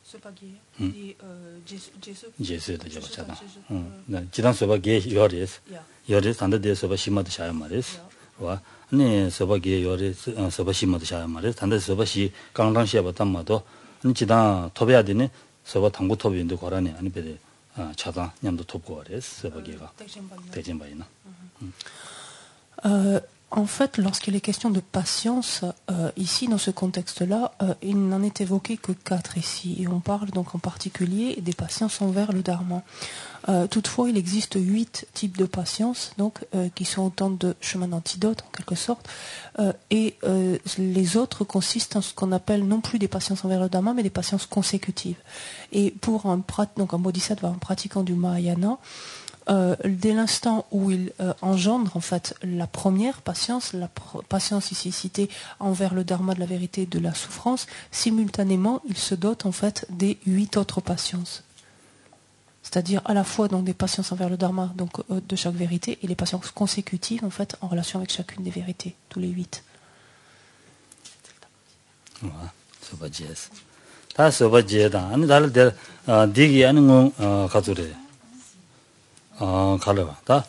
서바게 제수도 잡았잖아 나 지단 서바게 요레스 요레스 단다데 서바 심마도 샤야 말이스 와 아니 서바게 요레 서바시마도 샤야 말이스 단다 서바시 강당시야 봤다마도 아니 지단 토베야 되네 서바 당구 토베인데 거라네 아니 베데 차다 냠도 톱고 그랬어 서바게가 대전바이나 En fait, lorsqu'il est question de patience, ici, dans ce contexte-là, il n'en est évoqué que 4 ici. Et on parle donc en particulier des patiences envers le dharma. Toutefois, il existe 8 types de patience, donc, qui sont autant de chemins d'antidote, en quelque sorte. Et les autres consistent en ce qu'on appelle non plus des patiences envers le dharma, mais des patiences consécutives. Et pour un bodhisattva, un pratiquant du Mahayana, dès l'instant où il engendre en fait la première patience, patience ici citée envers le dharma de la vérité de la souffrance, simultanément il se dote en fait des 8 autres patiences. C'est-à-dire à la fois donc des patiences envers le dharma donc de chaque vérité et les patiences consécutives en fait en relation avec chacune des vérités, tous les 8. 다 서버제다 아니 다를 때 디기 하는 거 가도래 가려 다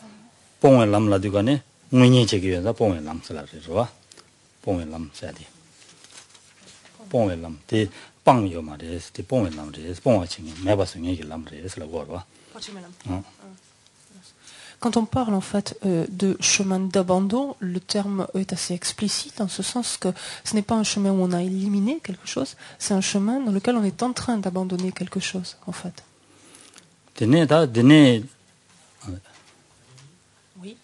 뽕을 남라디가네 문이 제기에다 뽕을 남살라서 봐 뽕을 남사디 뽕을 남대 빵요 말이에요 대 뽕을 남래서 뽕아칭이 매바서 얘기 남래서 봐 Quand on parle en fait de chemin d'abandon, le terme est assez explicite en ce sens que ce n'est pas un chemin où on a éliminé quelque chose, c'est un chemin dans lequel on est en train d'abandonner quelque chose en fait. Oui.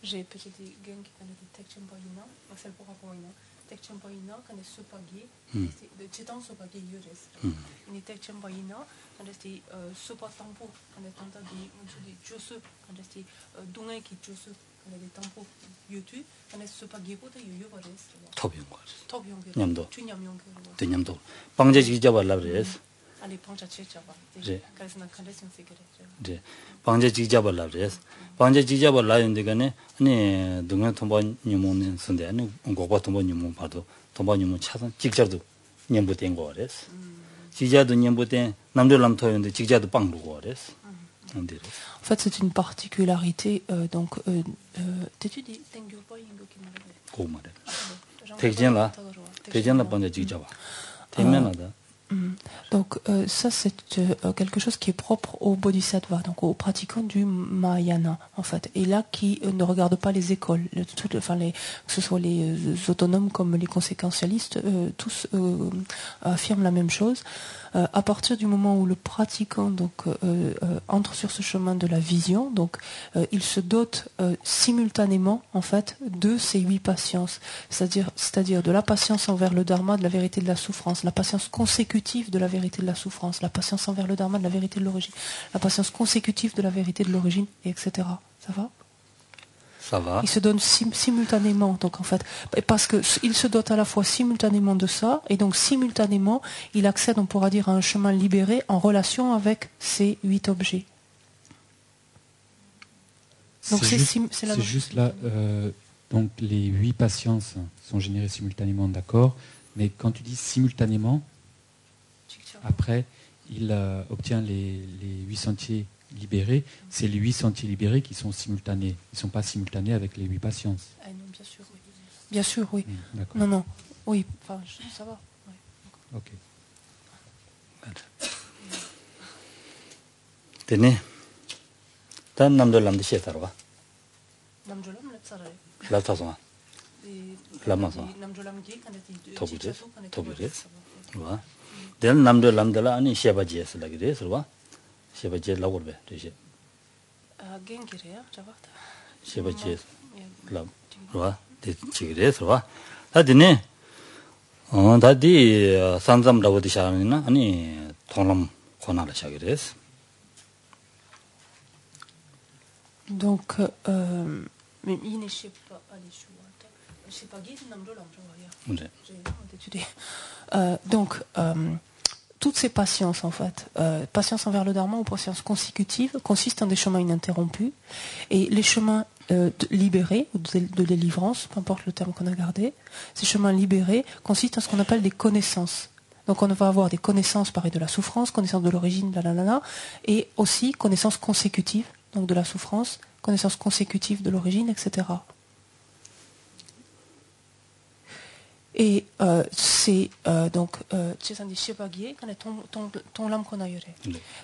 J'ai peut-être des gens qui connaissent des textes champoyina, donc c'est pour rapport à une texte champoyina quand est sopagé, c'est un sopagé yures. Une texte champoyina quand est sopatampo quand est tenta des josu quand est dungay qui josu quand est des tampo yotu quand est sopagé pour des yures. 톱인 거. 톱용 그. 냠도. 춘냠용 그. 대냠도. 방제지 잡아라 그래서. 아니 방자치 잡아. 네. 그래서 난 컨디션 세계래. 네. 방제지 잡아라 그래서. 방제지 잡아라 했는데 아니 등에 통번 님은 선데 아니 고고 통번 님 봐도 통번 님 차선 직자도 님부된 거 그래서. 직자도 님부된 남들 남토였는데 직자도 빵 누고 그래서. En fait, c'est une particularité donc t'es-tu dit Tengyurpa Ingo qui m'a 고마래. 대전라 방제지 잡아. 대면하다. Donc ça c'est quelque chose qui est propre au bodhisattva, donc aux pratiquants du Mahayana en fait, et là qui ne regarde pas les écoles, que ce soit les autonomes comme les conséquentialistes, tous affirment la même chose. À partir du moment où le pratiquant donc entre sur ce chemin de la vision, donc il se dote simultanément en fait de ces 8 patiences, c'est-à-dire de la patience envers le dharma, de la vérité de la souffrance, la patience consécutive de la vérité de la souffrance, la patience envers le dharma, de la vérité de l'origine, la patience consécutive de la vérité de l'origine, etc. Ça va ? Ça va. Il se donne simultanément, donc en fait, parce qu'il se dote à la fois simultanément de ça, et donc simultanément, il accède, on pourra dire, à un chemin libéré en relation avec ces 8 objets. Donc c'est juste là, donc les 8 patiences sont générées simultanément, d'accord, mais quand tu dis simultanément, après, il obtient les 8 sentiers libérés, c'est les 8 sentiers libérés qui sont simultanés. Ils ne sont pas simultanés avec les 8 patiences. Ah non, bien sûr, oui. Bien sûr, oui. D'accord. Non, oui, enfin, ça va. Ouais. Ok. 되네. 단 남들 남들 시에 따라 봐. 남졸람 랩사래. 라타서. 라마서. 남졸람 기 간데 토부데. 와. 될 남들 남들 아니 시바지에서 라기데서 봐. 시바지 라고르베. 되지. 아, 겐기래요. 잡았다. 시바지에서. 라. 와. 되지그래서 봐. 다디네. 다디 산잠라고 디샤니나 아니 통람 권하라 시작이랬어. Donc, mais il ne sait pas aller sur je sais pas guide namdolam donc toutes ces patiences en fait, patience envers le dharma ou patience consécutive, consistent en des chemins ininterrompus, et les chemins libérés ou de délivrance, peu importe le terme qu'on a gardé, ces chemins libérés consistent en ce qu'on appelle des connaissances. Donc on va avoir des connaissances pareil de la souffrance, connaissance de l'origine, et aussi connaissances consécutives, donc de la souffrance, connaissance consécutive de l'origine, etc. Et c'est donc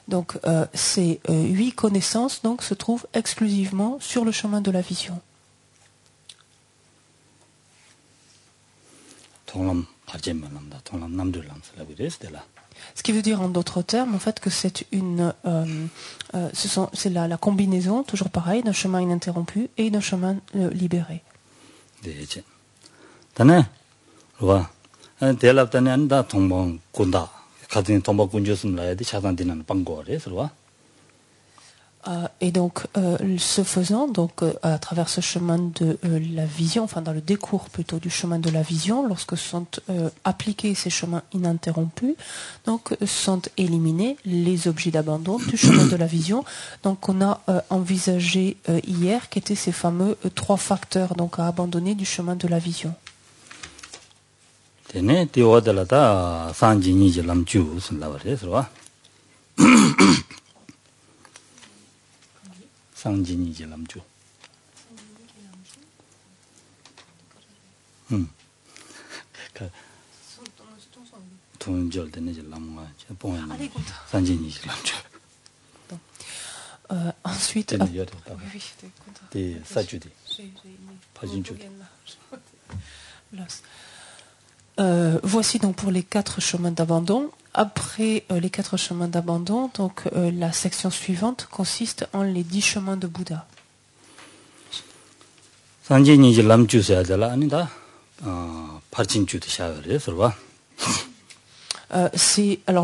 donc ces 8 connaissances donc se trouvent exclusivement sur le chemin de la vision. Ce qui veut dire en d'autres termes en fait que c'est c'est la combinaison, toujours pareil, d'un chemin ininterrompu et d'un chemin libéré. Et donc, ce faisant, donc à travers ce chemin de la vision, enfin dans le décours plutôt du chemin de la vision, lorsque sont appliqués ces chemins ininterrompus, donc sont éliminés les objets d'abandon du chemin de la vision. Donc, on a envisagé hier qu'étaient ces fameux 3 facteurs donc à abandonner du chemin de la vision. 상진이 이제 남주. 돈절 되는 이제 남가 봉한 상진이 이제 남주. Ensuite, des sajudi. Voici donc pour les 4 chemins d'abandon. Après les 4 chemins d'abandon, donc la section suivante consiste en les 10 chemins de Bouddha. Alors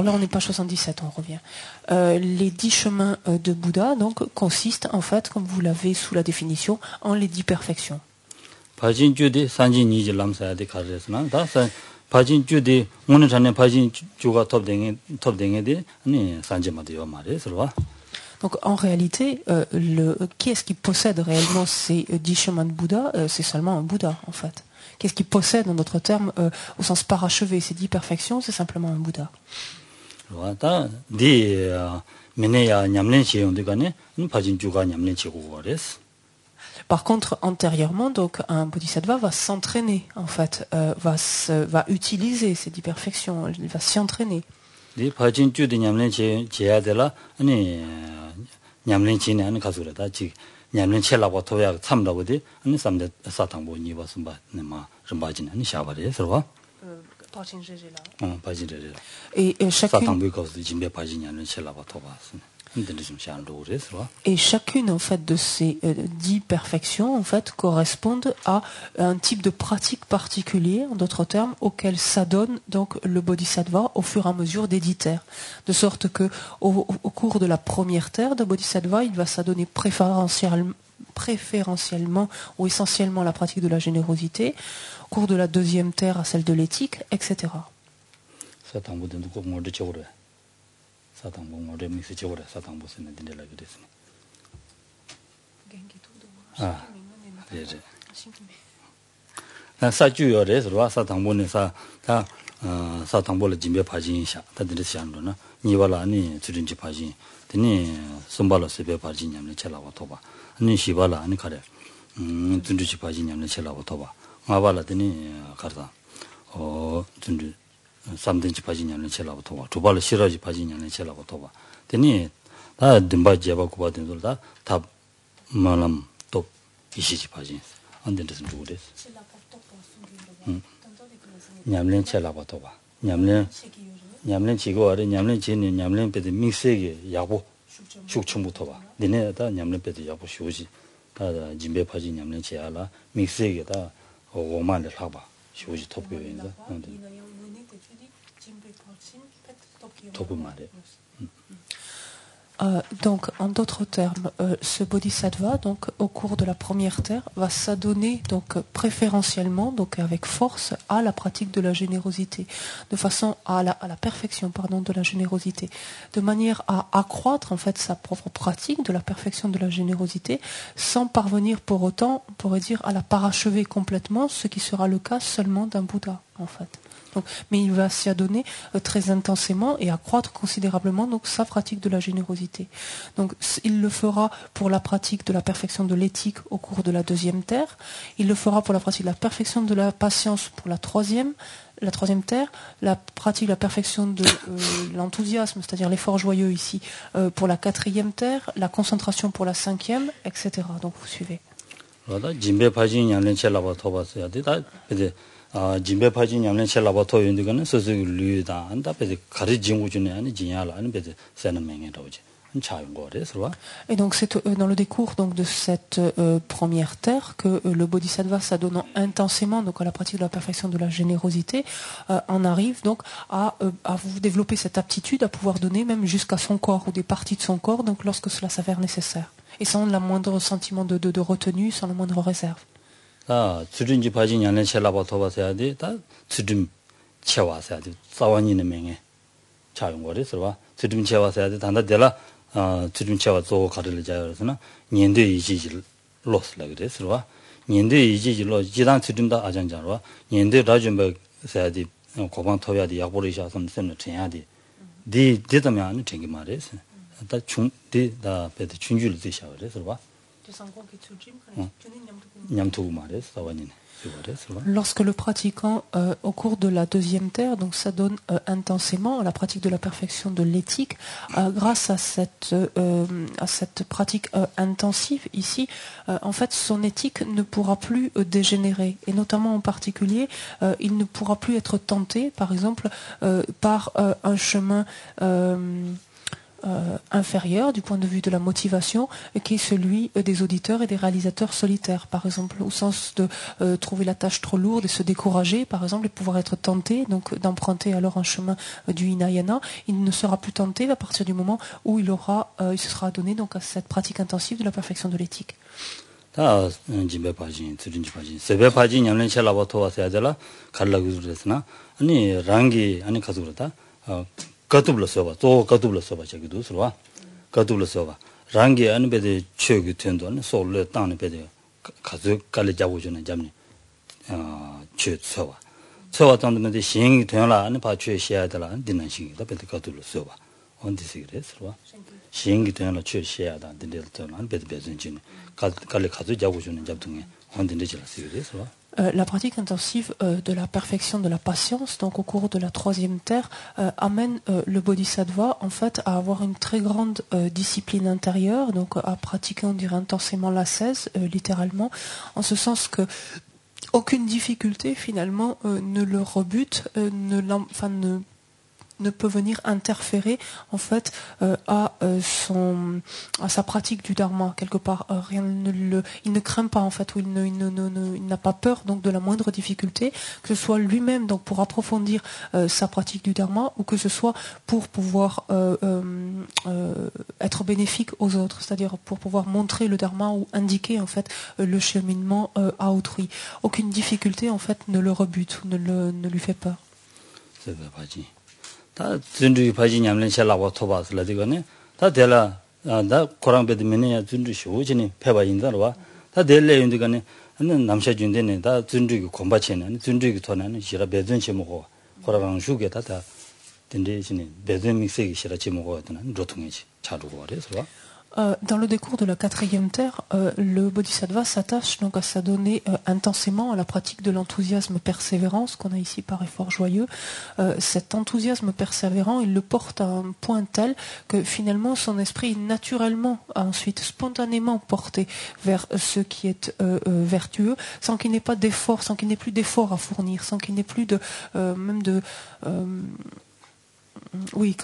là, on n'est pas 77, on revient. Les 10 chemins de Bouddha donc consistent en fait, comme vous l'avez sous la définition, en les 10 perfections. Donc en réalité, qui est-ce qui possède réellement ces 10 chemins de Bouddha? C'est seulement un Bouddha en fait. Qu'est-ce qui possède, en d'autres termes, au sens parachevé, ces 10 perfections? C'est simplement un Bouddha. Par contre, antérieurement, donc un bodhisattva va s'entraîner, en fait, va utiliser ces 10 perfections, il va s'y entraîner. Et chacune en fait de ces 10 perfections en fait correspondent à un type de pratique particulier, en d'autres termes, auquel s'adonne donc le bodhisattva au fur et à mesure des 10 terres. De sorte que au cours de la première terre de bodhisattva, il va s'adonner préférentiellement ou essentiellement à la pratique de la générosité, au cours de la deuxième terre à celle de l'éthique, etc. 삼든지 빠지냐는 첼라부터 와 두발로 싫어지 빠지냐는 첼라부터 와 되니 다 듬바지야 받고 받은 돌다 다 말람 또 이시지 빠지 안 된다서 누구래 냠len 첼라부터 와 냠len 지고 아래 냠len 지는 냠len 배드 믹스게 야고 숙청부터 와 니네 다 냠len 배드 야고 쇼지 다 진배 빠지 냠len 지야라 믹스게 다 오만을 하봐 쇼지 톱교인다 Donc, en d'autres termes, ce bodhisattva, donc, au cours de la première terre, va s'adonner donc préférentiellement, donc avec force, à la pratique de la générosité, de façon à la perfection, de la générosité, de manière à accroître en fait sa propre pratique de la perfection de la générosité, sans parvenir pour autant, on pourrait dire, à la parachever complètement, ce qui sera le cas seulement d'un Bouddha, en fait. Donc, mais il va s'y adonner très intensément et accroître considérablement donc sa pratique de la générosité. Donc il le fera pour la pratique de la perfection de l'éthique au cours de la deuxième terre, il le fera pour la pratique de la perfection de la patience pour la troisième terre, la pratique de la perfection de l'enthousiasme, c'est-à-dire l'effort joyeux ici, pour la quatrième terre, la concentration pour la cinquième, etc. Donc vous suivez. 진배 파진 냠len 첼라바 토인데 거는 소소류다 안다 베데 가리 진구 중에 아니 진야라 아니 베데 세는 맹에 나오지 Et donc c'est dans le décours donc de cette première terre que le Bodhisattva s'adonnant intensément donc à la pratique de la perfection de la générosité en arrive donc à vous développer cette aptitude à pouvoir donner même jusqu'à son corps ou des parties de son corps donc lorsque cela s'avère nécessaire et sans le moindre sentiment de retenue, sans la moindre réserve. 주름체와 또 가르를 자여서나 년대 이지질 로스라 그래서 년대 이지질로 지단 주름다 아장자로 년대 라준버 사야디 고방 토야디 약보리샤선 셈을 전야디 디 되다면 챙기 말해서 다중디다 배드 준주를 드셔 그래서 봐 냠투고 말해서 사원이네. Lorsque le pratiquant, au cours de la deuxième terre, donc s'adonne intensément à la pratique de la perfection de l'éthique, grâce à cette pratique intensive ici, en fait, son éthique ne pourra plus dégénérer. Et notamment en particulier, il ne pourra plus être tenté, par exemple, par un chemin inférieur du point de vue de la motivation qui est celui des auditeurs et des réalisateurs solitaires par exemple au sens de trouver la tâche trop lourde et se décourager par exemple et pouvoir être tenté donc d'emprunter alors un chemin du Hinayana. Il ne sera plus tenté à partir du moment où il se sera donné donc à cette pratique intensive de la perfection de l'éthique. 다 진배 빠진 드린지 빠진 세배 빠진 양년 첼라부터 왔어야 되라 갈라고 그랬으나 아니 랑기 아니 가서 그렇다 가두블로 써봐 또 가두블로 써봐 저기도 쓰와 가두블로 써봐 랑기 아니 배데 최기 된도는 솔레 땅에 배데 가서 갈래 잡고 주는 잠니 최 써봐 써와 땅데 신이 되라 아니 봐주에 해야 되라 되는 신이다 배데 가두블로 써봐 언디서 그랬어 와 신이 되라 최 해야 다 된데도 안 배데 배전진 갈래 가서 잡고 주는 잡등에 언디는 지라서 그랬어 와 La pratique intensive de la perfection de la patience, donc au cours de la troisième terre, amène le bodhisattva en fait à avoir une très grande discipline intérieure, donc à pratiquer, on dirait intensément l'ascèse, littéralement, en ce sens que aucune difficulté finalement ne le rebute, ne peut venir interférer en fait à sa pratique du dharma quelque part. Il ne craint pas en fait, ou il n'a pas peur donc de la moindre difficulté, que ce soit lui-même donc pour approfondir sa pratique du dharma ou que ce soit pour pouvoir être bénéfique aux autres, c'est-à-dire pour pouvoir montrer le dharma ou indiquer en fait le cheminement à autrui. Aucune difficulté en fait ne le rebute ou ne lui fait peur. C'est vrai. 다 준주의 바지냐면 샬라고 토바스라 되거네 다 될라 나 고랑베드 메네야 준주 쇼지니 페바인다로 다 될래 인디가네 는 남샤 준데네 다 준주의 공바체는 준주의 토나는 시라 베든시 먹고 고랑 슈게 다다 된데시니 베든 믹스기 시라 지먹고 하더는 로통이지 자루고 그래서 Dans le décours de la quatrième terre, le bodhisattva s'attache donc à s'adonner intensément à la pratique de l'enthousiasme persévérant, ce qu'on a ici par effort joyeux. Cet enthousiasme persévérant, il le porte à un point tel que finalement son esprit est naturellement, ensuite spontanément porté vers ce qui est vertueux, sans qu'il n'ait pas d'effort, sans qu'il n'ait plus d'effort à fournir, sans qu'il n'ait plus de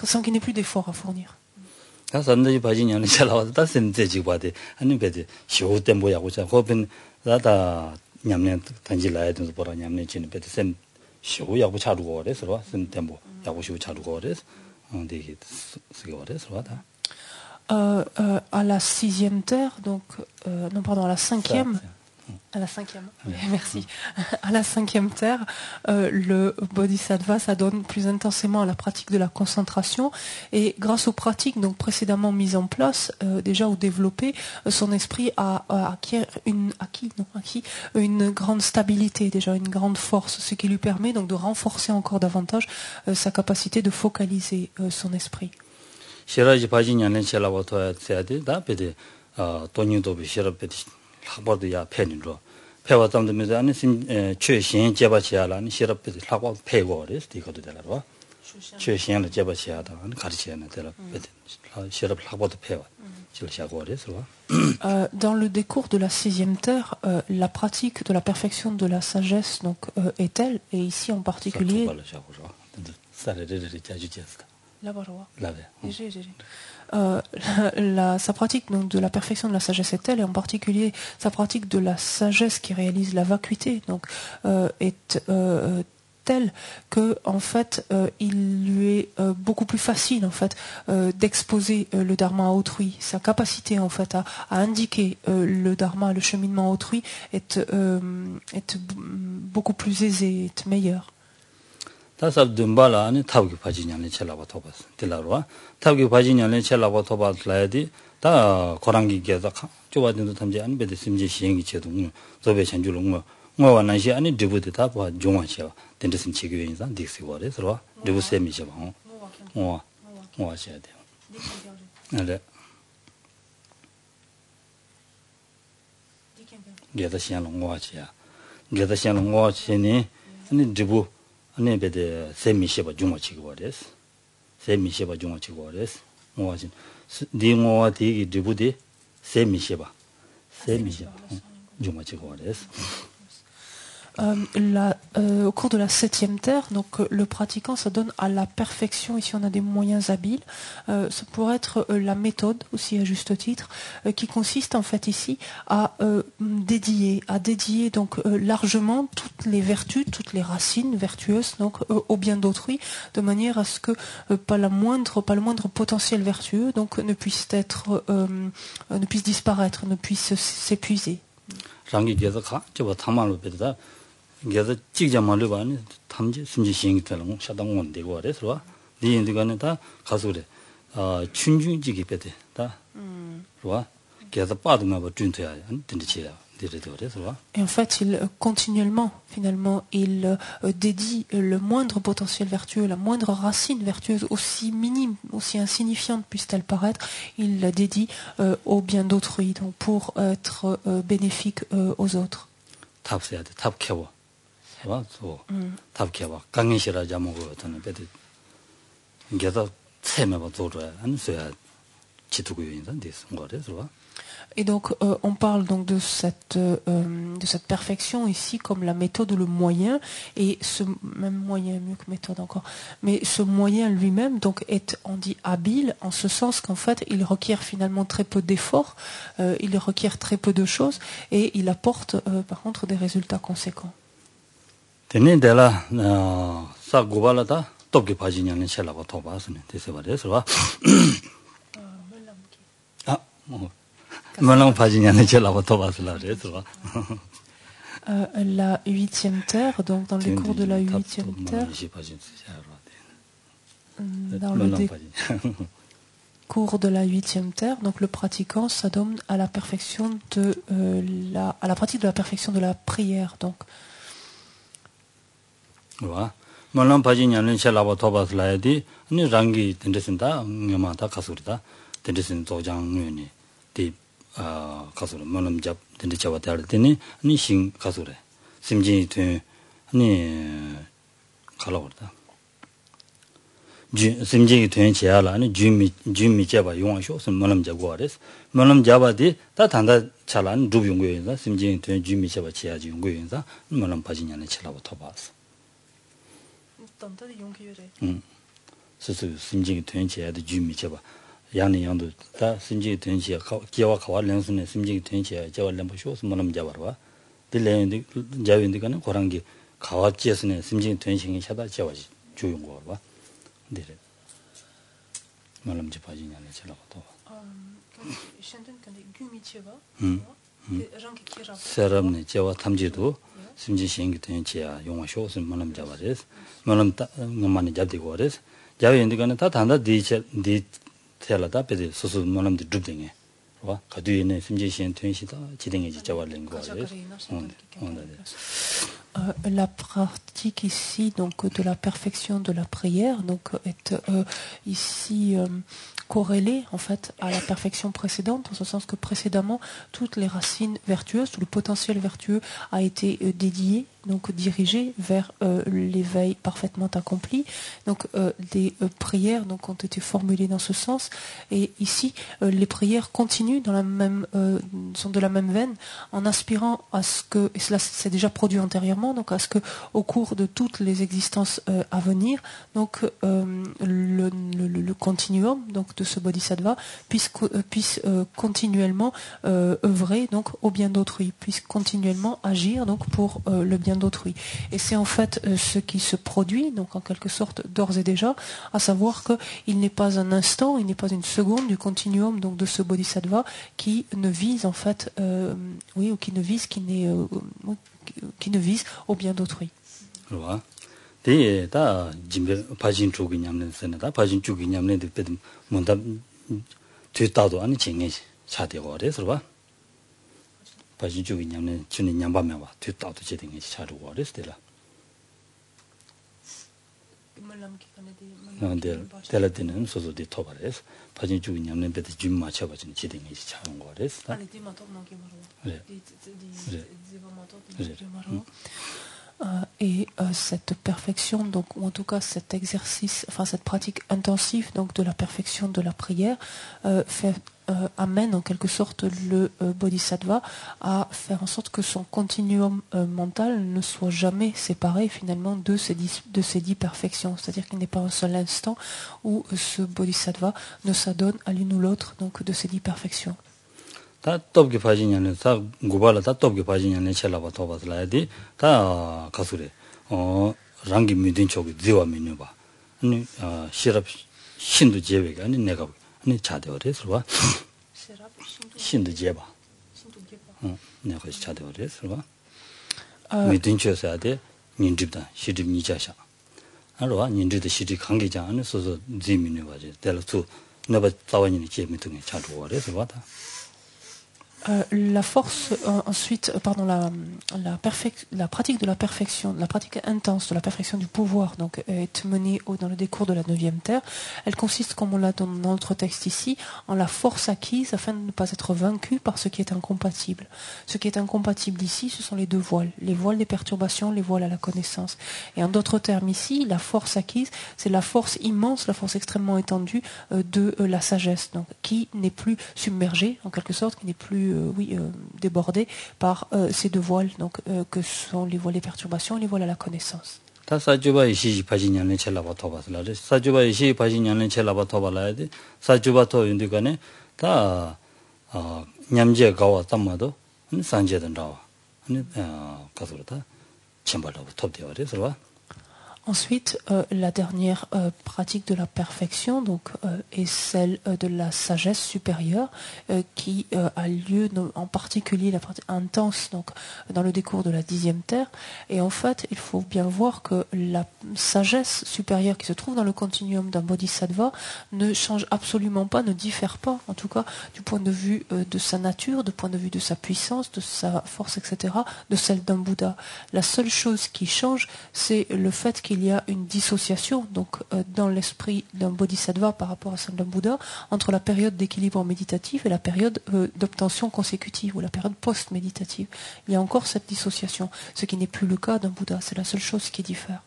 sans qu'il n'ait plus d'effort à fournir. 사람들이 바지냐는 잘 나와서 센데지 봐대 아니 배대 쇼 때문에 하고 자 거빈 나다 냠년 던질라야 되는 보라 냠년 지는 배대 셈 쇼하고 차루고 그래서 셈 때문에 하고 쇼 차루고 그래서 되게 쓰게 그래서 와다 à la sixième terre donc non pardon à la cinquième À la cinquième, oui, merci. À la cinquième terre, le bodhisattva s'adonne plus intensément à la pratique de la concentration et grâce aux pratiques donc précédemment mises en place, déjà ou développées, son esprit a acquis une grande stabilité, déjà une grande force, ce qui lui permet donc de renforcer encore davantage sa capacité de focaliser son esprit. 학벌도야 팬으로 배웠다면서 아니 최신 제바치야라는 시럽들 학벌 배고 그래서 이것도 되라고 최신을 제바치야다 가르쳐야 되라 시럽 학벌도 배워 실시하고 그래서 Dans le décours de la sixième terre, la pratique de la perfection de la sagesse donc est telle, et ici en particulier sa pratique donc, de la perfection de la sagesse est telle, et en particulier sa pratique de la sagesse qui réalise la vacuité, donc, est telle que en fait il lui est beaucoup plus facile en fait d'exposer le dharma à autrui. Sa capacité en fait à indiquer le dharma, le cheminement à autrui est beaucoup plus aisée, est meilleure. 다살 듬발아니 타기 바지냐네 첼라고 토바스 딜라로와 타기 바지냐네 첼라고 토바스라야디 다 고랑기 게다 쪼바든도 탐지 안 베데 심지 시행이 제동 저베 전주로 뭐 원한시 아니 드부드 다봐 종화셔 덴데슨 지교인사 딕시워레스로 드부세미셔 봐 뭐 하셔야 돼요. 네. 게다 시행은 뭐하지야. 게다 시행은 뭐하시니 아니 드부 아니 베데 세미셔 종화치고레스 세미셔 종화치고레스 뭐하진 디모와 디기 드부디 세미셔 세미셔 종화치고레스 Au cours de la 7e terre, donc le pratiquant s'adonne à la perfection. Ici, on a des moyens habiles. Ça pourrait être la méthode aussi à juste titre, qui consiste en fait ici à dédier donc largement toutes les vertus, toutes les racines vertueuses donc au bien d'autrui, de manière à ce que pas le moindre potentiel vertueux donc ne puisse disparaître, ne puisse s'épuiser. 게다 찍자말로 봐니 탐지 심지 시행이 되는 샤당원 되고 그래서 네 인디가는 다 가수래 춘중지기 배대 다 좋아 게다 빠도만 봐 준돼야 안 된지야 되래도 그래서 et en fait continuellement finalement il dédie le moindre potentiel vertueux, la moindre racine vertueuse aussi minime, aussi insignifiante puisse-t-elle paraître, il la dédie au bien d'autrui, donc pour être bénéfique aux autres. 탑해야 돼. 탑 켜워. 봐. 탑 켜워. 강인시라 자먹어 저는 배드. 게다 세매버 도로야. 안 써야 지도고 인산 됐어. 거래서 봐. Et donc on parle donc de cette perfection ici comme la méthode ou le moyen, et ce même moyen, mieux que méthode encore, mais ce moyen lui-même donc est, on dit, habile en ce sens qu'en fait il requiert finalement très peu d'efforts, il requiert très peu de choses, et il apporte par contre des résultats conséquents. 되는데라 사 고발하다 똑게 빠지냐는 셀라고 더 봐서는 됐어 버려서 봐. La 8e terre, donc dans les cours de la 8e terre, dans le cours de la 8e terre, donc le pratiquant s'adonne à la perfection à la pratique de la perfection de la prière, donc. 말랑 빠지냐는 셀라고 더 봐서라야지. 아니 랑기 된데선다. 녀마다 가수리다. 된데선 도장면이 디 가수를 만남 잡 된데 잡았다 할 때니 아니 신 가수래 심진이 돼 아니 갈아버다 심진이 된 지야라 아니 주미 잡아 용하쇼 만남 잡고 알았어 만남 잡아디 다 단다 잘안 두 용고인사 심진이 된 주미 잡아 지야지 용고인사 만남 빠지냐는 칠라부터 봤어 단다 용기래 스스 심진이 된 지야도 주미 잡아 양의 양도 다 심지 된지 기와 가와 렌스네 심지 된지 저와 렌보쇼스 뭐는 잡아라 딜레인데 자윈데가는 고랑기 가와 지에스네 심지 된싱이 샤다 저와지 조용 거 봐. 네. 뭐는 잡아지냐네 저라고 사람네 저와 탐지도 심지 신기 된지야 용화 쇼스 뭐는 잡아레스 뭐는 많이 잡되고 그래서 자윈데가는 다 단다 디체 텔라다 베데 소소 모남데 줍딩에 와 가두에네 심지신 된시다 지등에 지자warlen 거 La pratique ici donc de la perfection de la prière donc est ici corrélée en fait à la perfection précédente, en ce sens que précédemment toutes les racines vertueuses, tout le potentiel vertueux a été dédié donc dirigé vers l'éveil parfaitement accompli. Donc des prières donc ont été formulées dans ce sens. Et ici, les prières continuent dans la même, sont de la même veine, en aspirant à ce que, et cela s'est déjà produit antérieurement, donc à ce que au cours de toutes les existences à venir, donc le continuum donc de ce bodhisattva puisse continuellement œuvrer donc au bien d'autrui, puisse continuellement agir donc pour le bien d'autrui. Et c'est en fait ce qui se produit donc en quelque sorte d'ores et déjà, à savoir qu'il n'est pas un instant, il n'est pas une seconde du continuum donc de ce bodhisattva qui ne vise en fait ou qui ne vise au bien d'autrui. 대 다 짐베 파진 쪽이 냠는 세나다 파진 쪽이 냠는 데 뭔다 뒤따도 아니 쟁에 차대고 그래서 봐 파진 쪽이 냠는 주는 냠바면 봐 뒤따도 제등에 차르고 그랬더라 근데 텔레티는 소소디 토바레스 파진 쪽이 냠는 데도 좀 맞춰 가지고 제등에 차온 거 그랬어 Et cette perfection, donc, ou en tout cas cet exercice, enfin cette pratique intensive donc, de la perfection de la prière amène en quelque sorte le bodhisattva à faire en sorte que son continuum mental ne soit jamais séparé finalement de ces 10 perfections. C'est-à-dire qu'il n'est pas un seul instant où ce bodhisattva ne s'adonne à l'une ou l'autre donc, de ces 10 perfections. 다 떡게 빠지냐는 다 고발라 다 떡게 빠지냐는 첼라바 토바슬라디 다 가수래 랑기 미딘 쪽이 지와 미뉴 봐 아니 시랍 신도 제베가 아니 내가 아니 자대어래서 봐 신도 제바 내가 자대어래서 봐 미딘 쪽에서 돼 민집다 시립 니자샤 알아 민집의 시립 관계자 안에 서서 지미뉴 봐지 될수 내가 자원이 제미등에 자주어래서 봐다 la force, ensuite, pardon, la pratique de la perfection, la pratique intense de la perfection du pouvoir, donc, est menée dans le décours de la 9e terre. Elle consiste, comme on l'a dans notre texte ici, en la force acquise afin de ne pas être vaincu par ce qui est incompatible. Ce qui est incompatible ici, ce sont les deux voiles des perturbations, les voiles à la connaissance. Et en d'autres termes ici, la force acquise, c'est la force immense, la force extrêmement étendue de la sagesse, donc, qui n'est plus submergée, en quelque sorte, qui n'est plus débordé par ces deux voiles donc, que sont les voiles des perturbations et les voiles à la connaissance. Ensuite, la dernière pratique de la perfection donc, est celle de la sagesse supérieure qui a lieu en particulier la partie intense donc, dans le décours de la 10e terre. Et en fait, il faut bien voir que la sagesse supérieure qui se trouve dans le continuum d'un bodhisattva ne change absolument pas, ne diffère pas, en tout cas du point de vue de sa nature, du point de vue de sa puissance, de sa force, etc., de celle d'un Bouddha. La seule chose qui change, c'est le fait qu'il y a une dissociation donc dans l'esprit d'un bodhisattva par rapport à celle d'un Bouddha entre la période d'équilibre méditatif et la période d'obtention consécutive ou la période post-méditative. Il y a encore cette dissociation, ce qui n'est plus le cas d'un Bouddha. C'est la seule chose qui diffère.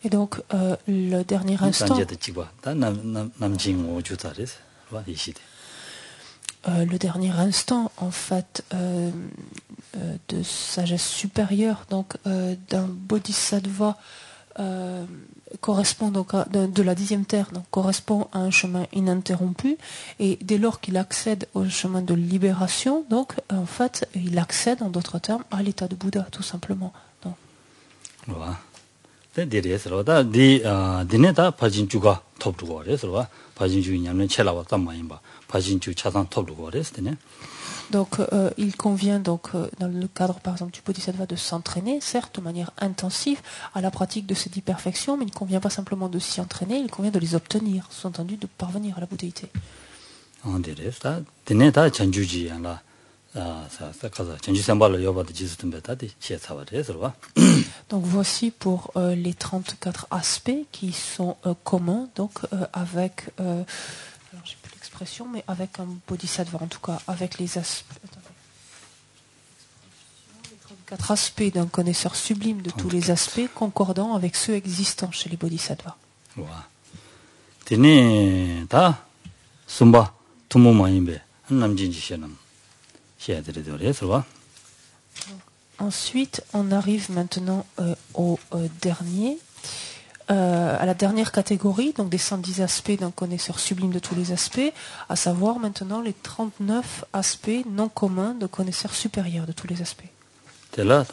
Et donc, le dernier instant... le dernier instant, en fait, de sagesse supérieure, donc d'un bodhisattva correspond donc de la 10e terre, donc correspond à un chemin ininterrompu, et dès lors qu'il accède au chemin de libération, donc en fait, il accède, en d'autres termes, à l'état de Bouddha, tout simplement. Donc. Voilà. Donc, il convient donc dans le cadre par exemple du bodhisattva de s'entraîner, certes de manière intensive à la pratique de ces 10 perfections, mais il ne convient pas simplement de s'y entraîner, il convient de les obtenir, sous-entendu de parvenir à la bouddhéité. Donc voici pour les 34 aspects qui sont communs, donc avec, alors j'ai plus l'expression, mais avec un bodhisattva, en tout cas avec les aspects. Les 34 aspects d'un connaisseur sublime de tous les aspects, concordant avec ceux existants chez les bodhisattvas. Ensuite, on arrive maintenant au dernier, à la dernière catégorie, donc des 110 aspects d'un connaisseur sublime de tous les aspects, à savoir maintenant les 39 aspects non communs de connaisseurs supérieurs de tous les aspects. Donc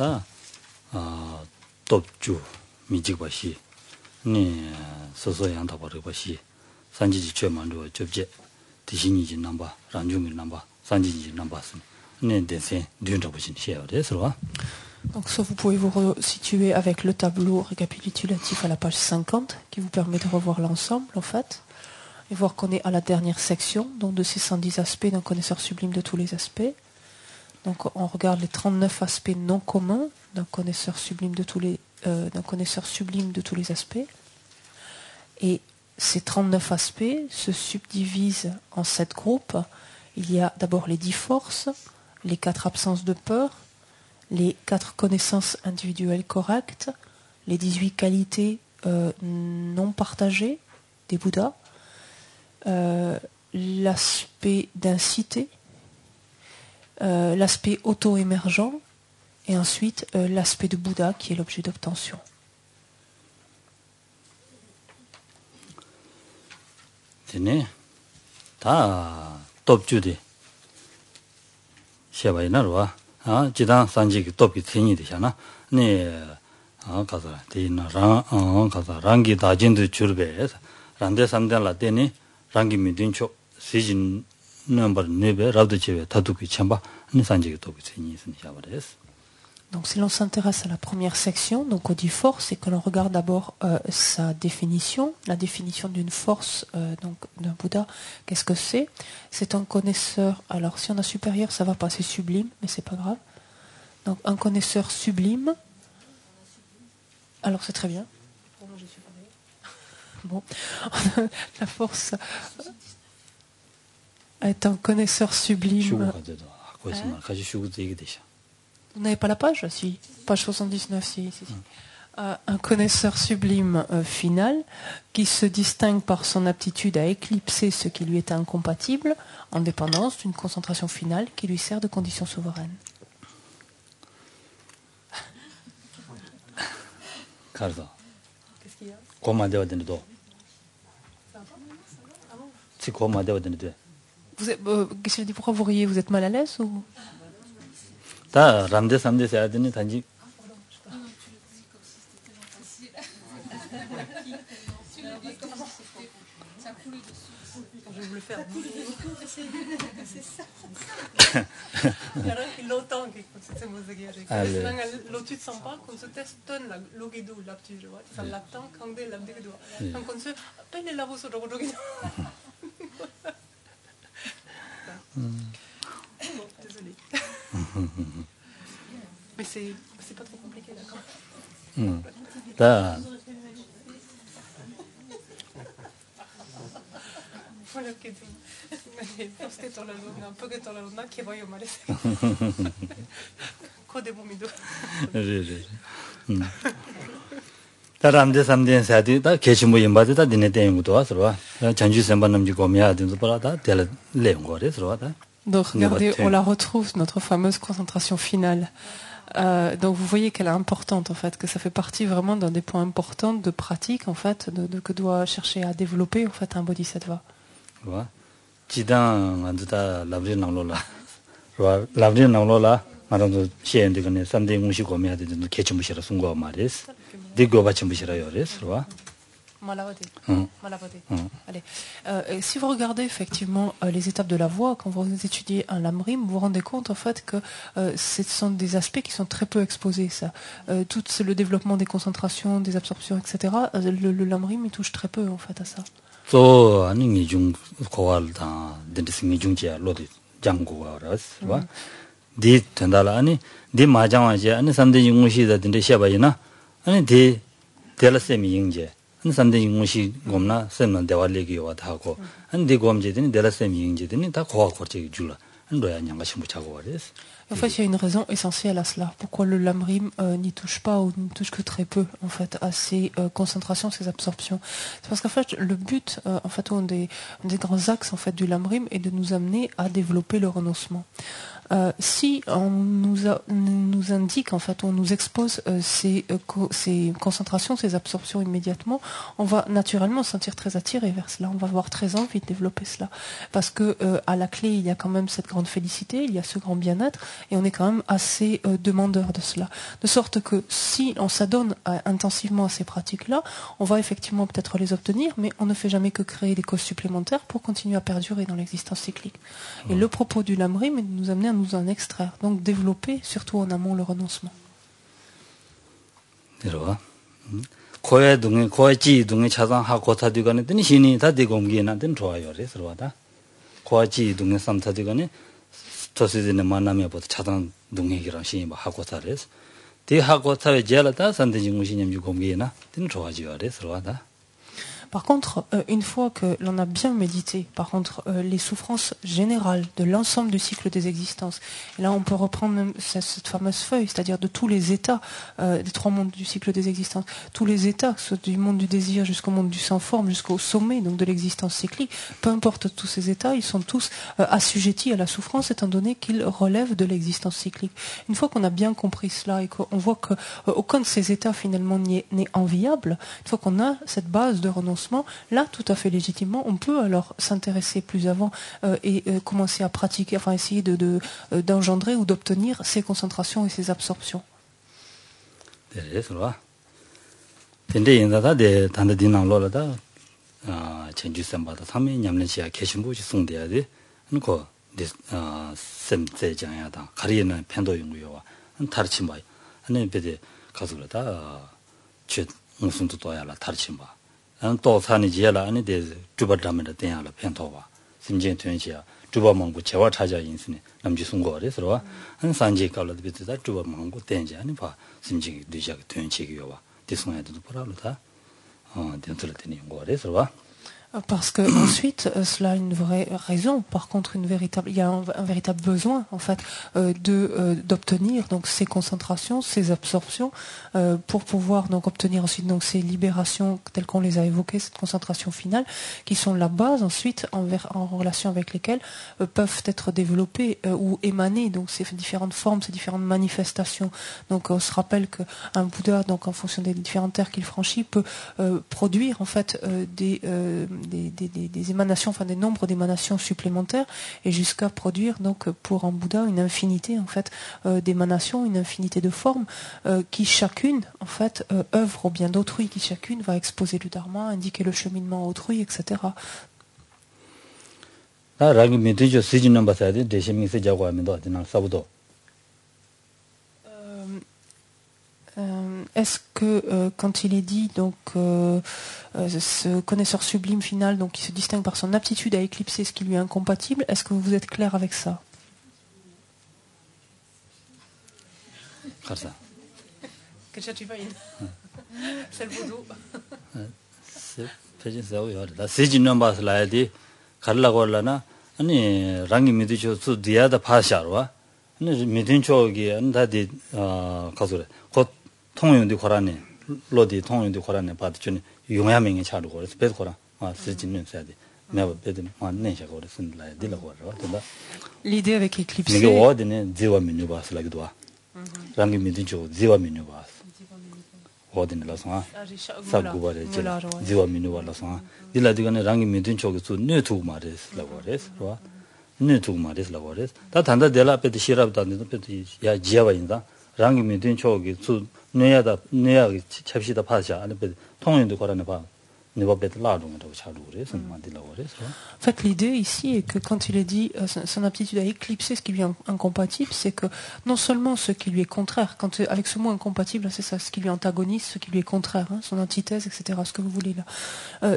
ça, vous pouvez vous situer avec le tableau récapitulatif à la page 50 qui vous permet de revoir l'ensemble en fait et voir qu'on est à la dernière section donc de ces 110 aspects d'un connaisseur sublime de tous les aspects. Donc on regarde les 39 aspects non communs d'un connaisseur sublime de tous les aspects, et ces 39 aspects se subdivisent en 7 groupes. Il y a d'abord les 10 forces, les 4 absences de peur, les 4 connaissances individuelles correctes, les 18 qualités non partagées des Bouddhas, l'aspect d'incité, l'aspect auto-émergent, et ensuite l'aspect de Bouddha qui est l'objet d'obtention. 지단 산지기 톱이 ten이 되잖아. 네. 가서 대나 가서 랑기 다진도 줄베. 란데 삼달라 때니 랑기 미딘초 시진 넘버 네베 라도 집에 다두기 참바. 네 산지기 톱이 ten이 있으니까 버렸어. Donc si l'on s'intéresse à la première section, donc aux 10 forces, et que l'on regarde d'abord sa définition, la définition d'une force donc d'un Bouddha, qu'est-ce que c'est? C'est un connaisseur, alors si on a supérieur ça va pas, c'est sublime, mais c'est pas grave. Donc un connaisseur sublime, alors c'est très bien. Bon, la force est un connaisseur sublime. Vous n'avez pas la page? Si. Page 79, si. Un connaisseur sublime final qui se distingue par son aptitude à éclipser ce qui lui est incompatible en dépendance d'une concentration finale qui lui sert de condition souveraine. Qu'est-ce qu'il y a? Qu'est-ce que je dis? Pourquoi vous riez? Vous êtes mal à l'aise ou? 다 람데 삼데 해야 되니 단지 Je voulais faire c'est ça. Longtemps che queste musiche lo tu sens pas qu'on se teste la logido la tu vois ça l'attend quand de la logido quand on se appelle la voix sur le logido. Désolé. Mais c'est pas trop compliqué, d'accord? Voilà che poste to la luna, un po' che to la luna che voglio male. Code vomido. 다람데 삼된 사디다 계시모 임바데다 디네 때문도 와서와 전주 선반남지 고미야 된도 벌다 될 내용거래서 와다. Donc regardez, on la retrouve, notre fameuse concentration finale. Donc vous voyez qu'elle est importante en fait, que ça fait partie vraiment d'un des points importants de pratique en fait, que doit chercher à développer en fait un bodhisattva. Ouais. 지당 안다 라브리나로라. 라브리나로라 말아도 시엔데 근에 3대 공식 고미야 되는 개침부시라 순거 말이스. 디고 받침부시라 요레스. 와. Malavade. Allez. Si vous regardez effectivement les étapes de la voie, quand vous étudiez un lamrim, vous vous rendez compte en fait que ce sont des aspects qui sont très peu exposés. Ça, tout le développement des concentrations, des absorptions, etc. Le lamrim il touche très peu en fait à ça. 또 아니 이중 고알다 덴디싱이 중지야 로디 장고가라스 와 디 된다라 아니 디 마장와제 아니 삼대 용무시다 된데 샤바이나 아니 디 델라세미 인제 아니 삼대 용무시 곰나 셈만 대화리기 와다 하고 아니 디 곰제더니 델라세미 인제더니 다 고아 거치 줄라 안도야 냥가 심부 차고 와레스. En fait, il y a une raison essentielle à cela. Pourquoi le lamrim n'y touche pas ou n'y touche que très peu, en fait, à ces concentrations, ces absorptions. C'est parce qu'en fait, le but, en fait, un des grands axes, en fait, du lamrim est de nous amener à développer le renoncement. Si on nous indique, en fait, on nous expose ces concentrations, ces absorptions immédiatement, on va naturellement se sentir très attiré vers cela. On va avoir très envie de développer cela. Parce que à la clé, il y a quand même cette grande félicité, il y a ce grand bien-être, et on est quand même assez demandeur de cela. De sorte que si on s'adonne intensivement à ces pratiques-là, on va effectivement peut-être les obtenir, mais on ne fait jamais que créer des causes supplémentaires pour continuer à perdurer dans l'existence cyclique. Et le propos du lamrim est de nous amener à nous en extraire, donc développer surtout en amont le renoncement. 고에 동에 고지 동에 차상하 고타디가네 되니 신이 다 되고기나 된 좋아요. 그래서다. 고지 동에 삼타디가네 토시드네 만남에 보다 차상 동행이랑 신이 뭐 하고 살아서 대 하고 사회 제라다 산대지 무신님 주고기나 된 좋아지요. 그래서다. Par contre, une fois que l'on a bien médité, par contre, les souffrances générales de l'ensemble du cycle des existences, et là on peut reprendre même cette fameuse feuille, c'est-à-dire de tous les états des trois mondes du cycle des existences, tous les états, soit du monde du désir jusqu'au monde du sans forme, jusqu'au sommet donc de l'existence cyclique, peu importe tous ces états, ils sont tous assujettis à la souffrance étant donné qu'ils relèvent de l'existence cyclique. Une fois qu'on a bien compris cela et qu'on voit qu'aucun de ces états finalement n'est enviable, une fois qu'on a cette base de renoncement, là, tout à fait légitimement, on peut alors s'intéresser plus avant et commencer à pratiquer, enfin essayer d'engendrer ou d'obtenir ces concentrations et ces absorptions. 또 산이 지야라 아니 데 주바담에 대야라 편토와 심진 tuyön지야 주바망고 제와 찾아 인스네 남지 송거래서와 한 산지 깔라도 비트다 주바망고 된지 아니 봐 심진 뒤자 tuyön지기요와 디송해도 보라로다 된들 때니 거래서와 Parce que ensuite, cela a une vraie raison. Par contre, il y a un véritable besoin en fait d'obtenir donc ces concentrations, ces absorptions pour pouvoir donc obtenir ensuite donc ces libérations telles qu'on les a évoquées, cette concentration finale, qui sont la base ensuite en relation avec lesquelles peuvent être développées ou émaner donc ces différentes formes, ces différentes manifestations. Donc on se rappelle qu'un Bouddha, donc en fonction des différentes terres qu'il franchit, peut produire en fait des émanations, enfin des nombres d'émanations supplémentaires, et jusqu'à produire donc pour un Bouddha une infinité en fait d'émanations, une infinité de formes qui chacune en fait œuvre au bien d'autrui, qui chacune va exposer le dharma, indiquer le cheminement à autrui, etc. Est-ce que quand il est dit donc ce connaisseur sublime final donc qui se distingue par son aptitude à éclipser ce qui lui est incompatible, est-ce que vous êtes clair avec ça? C'est le boudou. 통용도 거라네 로디 통용도 거라네 받으니 용야명이 차르고 그래서 배고라 쓰지는 써야 돼. 내가 배드 만내셔 그래서 라야 되라고 그러더라. L'idée avec éclipser. 내가 어디네 지와 메뉴 봤을라기도 와. 랑기 미든죠 지와 메뉴 봤어. 어디네 라서 사고바래 지와 메뉴 봤어. 딜라디가네 랑기 미든쪽에서 네투 말했라고 그랬어. 네투 말했라고 그랬어. 다 단다 델라 앞에 시랍다는데 야 지야바인다. 랑기 미든쪽이 수 내야다 찹시다 파샤 아니 통연도 거라네 봐 En fait, l'idée ici est que quand il est dit son aptitude à éclipser ce qui lui est incompatible, c'est que non seulement ce qui lui est contraire, avec ce mot incompatible, c'est ça, ce qui lui est antagoniste, ce qui lui est contraire, hein, son antithèse, etc., ce que vous voulez là.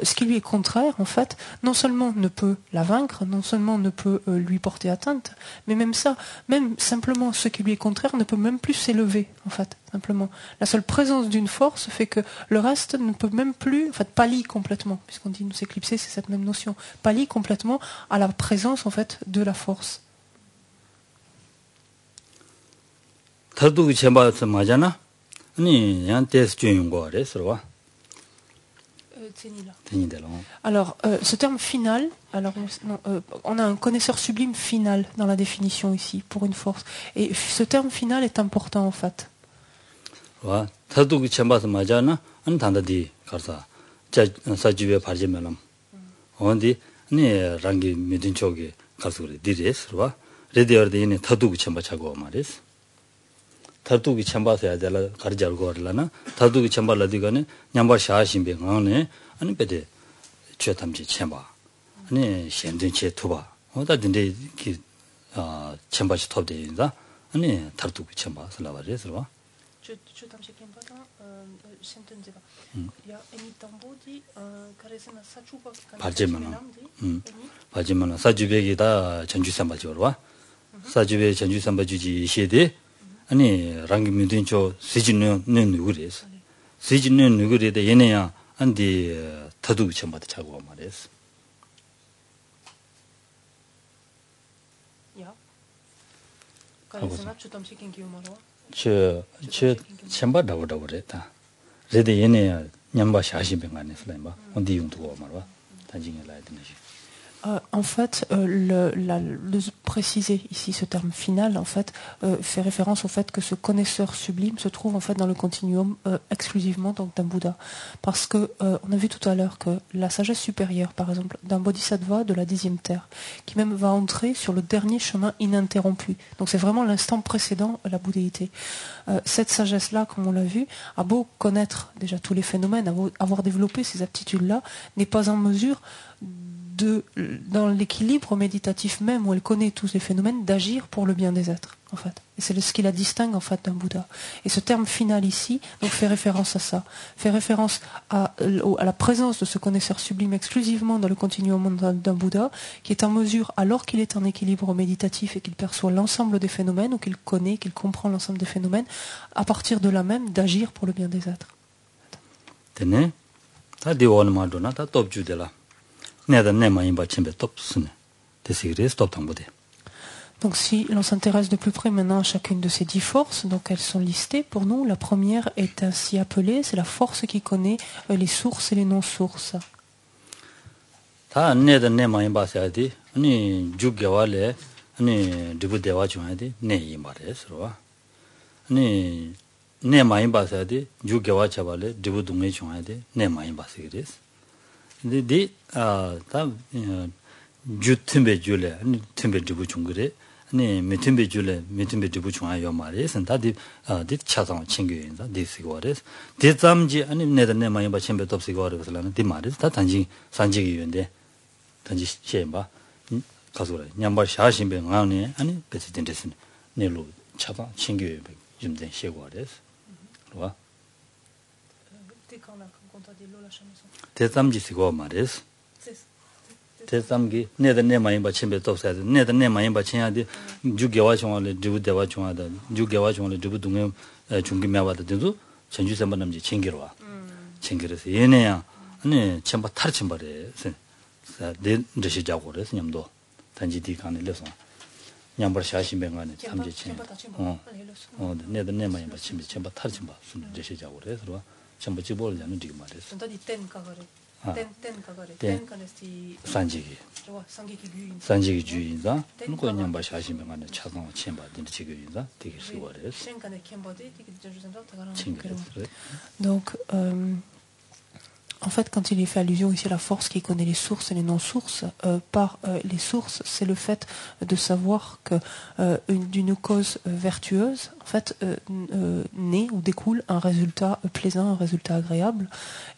Ce qui lui est contraire, en fait, non seulement ne peut la vaincre, non seulement ne peut lui porter atteinte, mais même ça, même simplement ce qui lui est contraire ne peut même plus s'élever, en fait, simplement. La seule présence d'une force fait que le reste ne peut même plus, en fait, pallie complètement, puisqu'on dit nous éclipser, c'est cette même notion, pallie complètement à la présence, en fait, de la force. Alors, ce terme final, on a un connaisseur sublime final dans la définition ici, pour une force. Et ce terme final est important, en fait. 사주에 발제면은 언디 네 랑기 믿은 쪽에 가서를 디레스와 레디어데네 타두기 첨바 차고 말이스 타두기 첨바서야 될 가르자고 하려나 타두기 첨바라디가네 냠바 샤신베 안에 아니 베데 최탐지 첨바 아니 현진체 투바 어다 근데 기 첨바시 톱데인다 아니 타두기 첨바 살아버려서 바지만 사주백이다 전주삼바지로와 사주백 전주삼바주지 시대 아니 랑기 민든초 시진는 누구래서 시진는 누구래데 얘네야 안디 타두 첨바도 차고 말했어 야 가르스나 주담시킨 기요마로 저 첨바다고 그랬다 레데 얘네 냠바 샤시뱅안에서 봐 어디 용도고 말와 단징에 라야 되는 En fait, le préciser ici ce terme final, en fait, fait référence au fait que ce connaisseur sublime se trouve en fait dans le continuum exclusivement donc d'un Bouddha, parce que on a vu tout à l'heure que la sagesse supérieure, par exemple, d'un Bodhisattva de la 10e terre, qui même va entrer sur le dernier chemin ininterrompu. Donc c'est vraiment l'instant précédent à la bouddhéité. Cette sagesse-là, comme on l'a vu, a beau connaître déjà tous les phénomènes, avoir développé ces aptitudes-là, n'est pas en mesure dans l'équilibre méditatif même où elle connaît tous les phénomènes, d'agir pour le bien des êtres, en fait. Et c'est ce qui la distingue, en fait, d'un Bouddha. Et ce terme final ici, donc, fait référence à ça, fait référence à la présence de ce connaisseur sublime exclusivement dans le continuum d'un Bouddha, qui est en mesure, alors qu'il est en équilibre méditatif et qu'il perçoit l'ensemble des phénomènes, ou qu'il connaît, qu'il comprend l'ensemble des phénomènes, à partir de là même, d'agir pour le bien des êtres. Donc si l'on s'intéresse de plus près maintenant à chacune de ces 10 forces, donc elles sont listées pour nous. La première est ainsi appelée, c'est la force qui connaît les sources et les non-sources. 디 주팀베 줄래 아니 팀베 두부 중그래 아니 메팀베 줄래 메팀베 두부 중아요 말이스 다디 디 차상 챙겨인다 디시고레스 디잠지 아니 내다내 많이 봐 챔베 톱시고레스라는 디 말이스 다 단지 산지기 유인데 단지 시에봐 가서래 냠바 샤신베 나네 아니 베지된데스 내로 차상 챙겨요 좀된 시고레스 와 대삼지 시고 말이스 대삼기 내다내 많이 봐 챔베 톱사야 내다내 많이 봐 챙야디 주개와 총알에 주대와 총하다 주개와 총알에 주부 동에 중기 매와다 된도 전주선반 남지 챙기러 와 챙기러서 얘네야 아니 챔바 탈 챔바래 내 nd시 자고 그래서 냠도 단지디 간을려서 냠버 샤신뱅안에 참지 챙 내다내 많이 봐 챔바 탈 챔바 nd시 자고 그래서 전부 집어를 하는 되게 말했어. 산지기. 산지기 주인자. 누구 그냥 봐 샤시면 안에 차상 쳔바 된 지구인자 되게 쉬워res. Donc en fait, quand il est fait allusion ici à la force qui connaît les sources et les non-sources, par les sources, c'est le fait de savoir que d'une cause vertueuse, en fait, naît ou découle un résultat plaisant, un résultat agréable,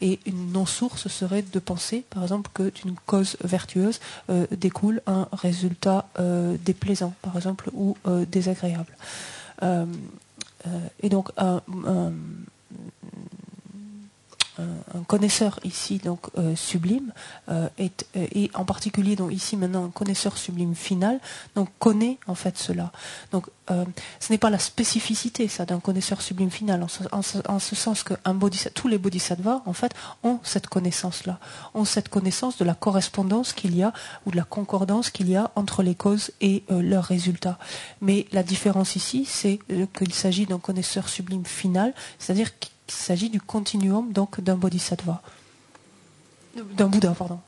et une non-source serait de penser, par exemple, que d'une cause vertueuse découle un résultat déplaisant, par exemple, ou désagréable. Et donc, un connaisseur ici donc sublime et en particulier donc ici maintenant un connaisseur sublime final donc connaît en fait cela. Donc ce n'est pas la spécificité ça d'un connaisseur sublime final en ce sens que tous les bodhisattvas en fait ont cette connaissance là, ont cette connaissance de la correspondance qu'il y a ou de la concordance qu'il y a entre les causes et leurs résultats. Mais la différence ici c'est qu'il s'agit d'un connaisseur sublime final, c'est-à-dire qu'il s'agit du continuum donc d'un bodhisattva, d'un Bouddha, pardon.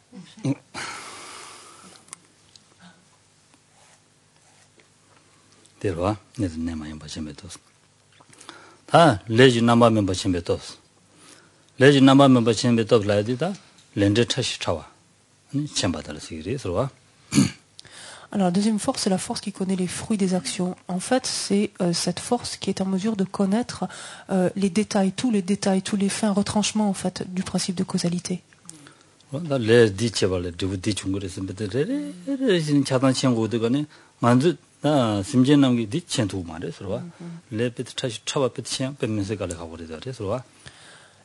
Alors la deuxième force, c'est la force qui connaît les fruits des actions. En fait, c'est cette force qui est en mesure de connaître les détails, tous les fins retranchements en fait du principe de causalité.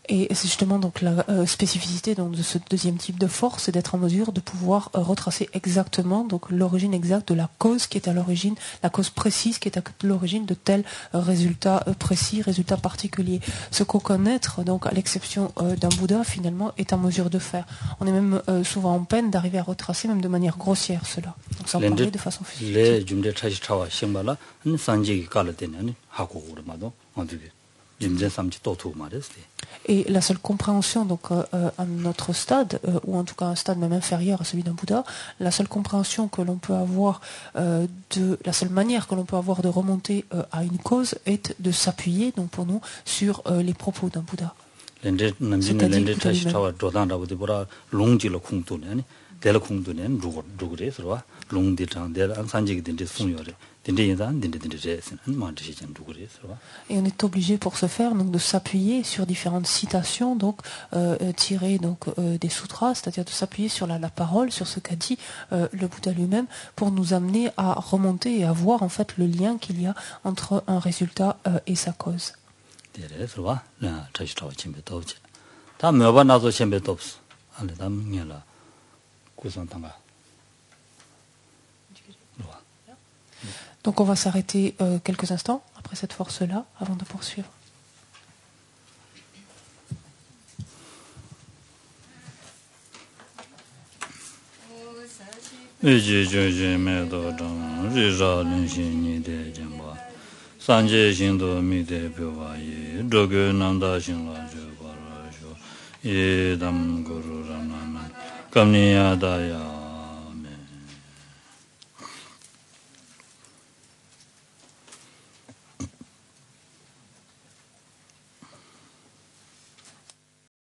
Et c'est justement donc la spécificité donc, de ce deuxième type de force, c'est d'être en mesure de pouvoir retracer exactement donc l'origine exacte de la cause qui est à l'origine, la cause précise qui est à l'origine de tel résultat précis, résultat particulier. Ce qu'aucun être, donc à l'exception d'un Bouddha, finalement, est en mesure de faire. On est même souvent en peine d'arriver à retracer, même de manière grossière, cela. Donc sans parler de façon physique. Et la seule compréhension, donc à notre stade, ou en tout cas un stade même inférieur à celui d'un Bouddha, la seule compréhension que l'on peut avoir, la seule manière que l'on peut avoir de remonter à une cause est de s'appuyer, donc pour nous, sur les propos d'un Bouddha. Et on est obligé pour ce faire donc de s'appuyer sur différentes citations donc tirées donc des sutras, c'est-à-dire de s'appuyer sur la parole, sur ce qu'a dit le Bouddha lui-même, pour nous amener à remonter et à voir en fait le lien qu'il y a entre un résultat et sa cause. Donc on va s'arrêter quelques instants après cette force-là, avant de poursuivre. Kamniya daya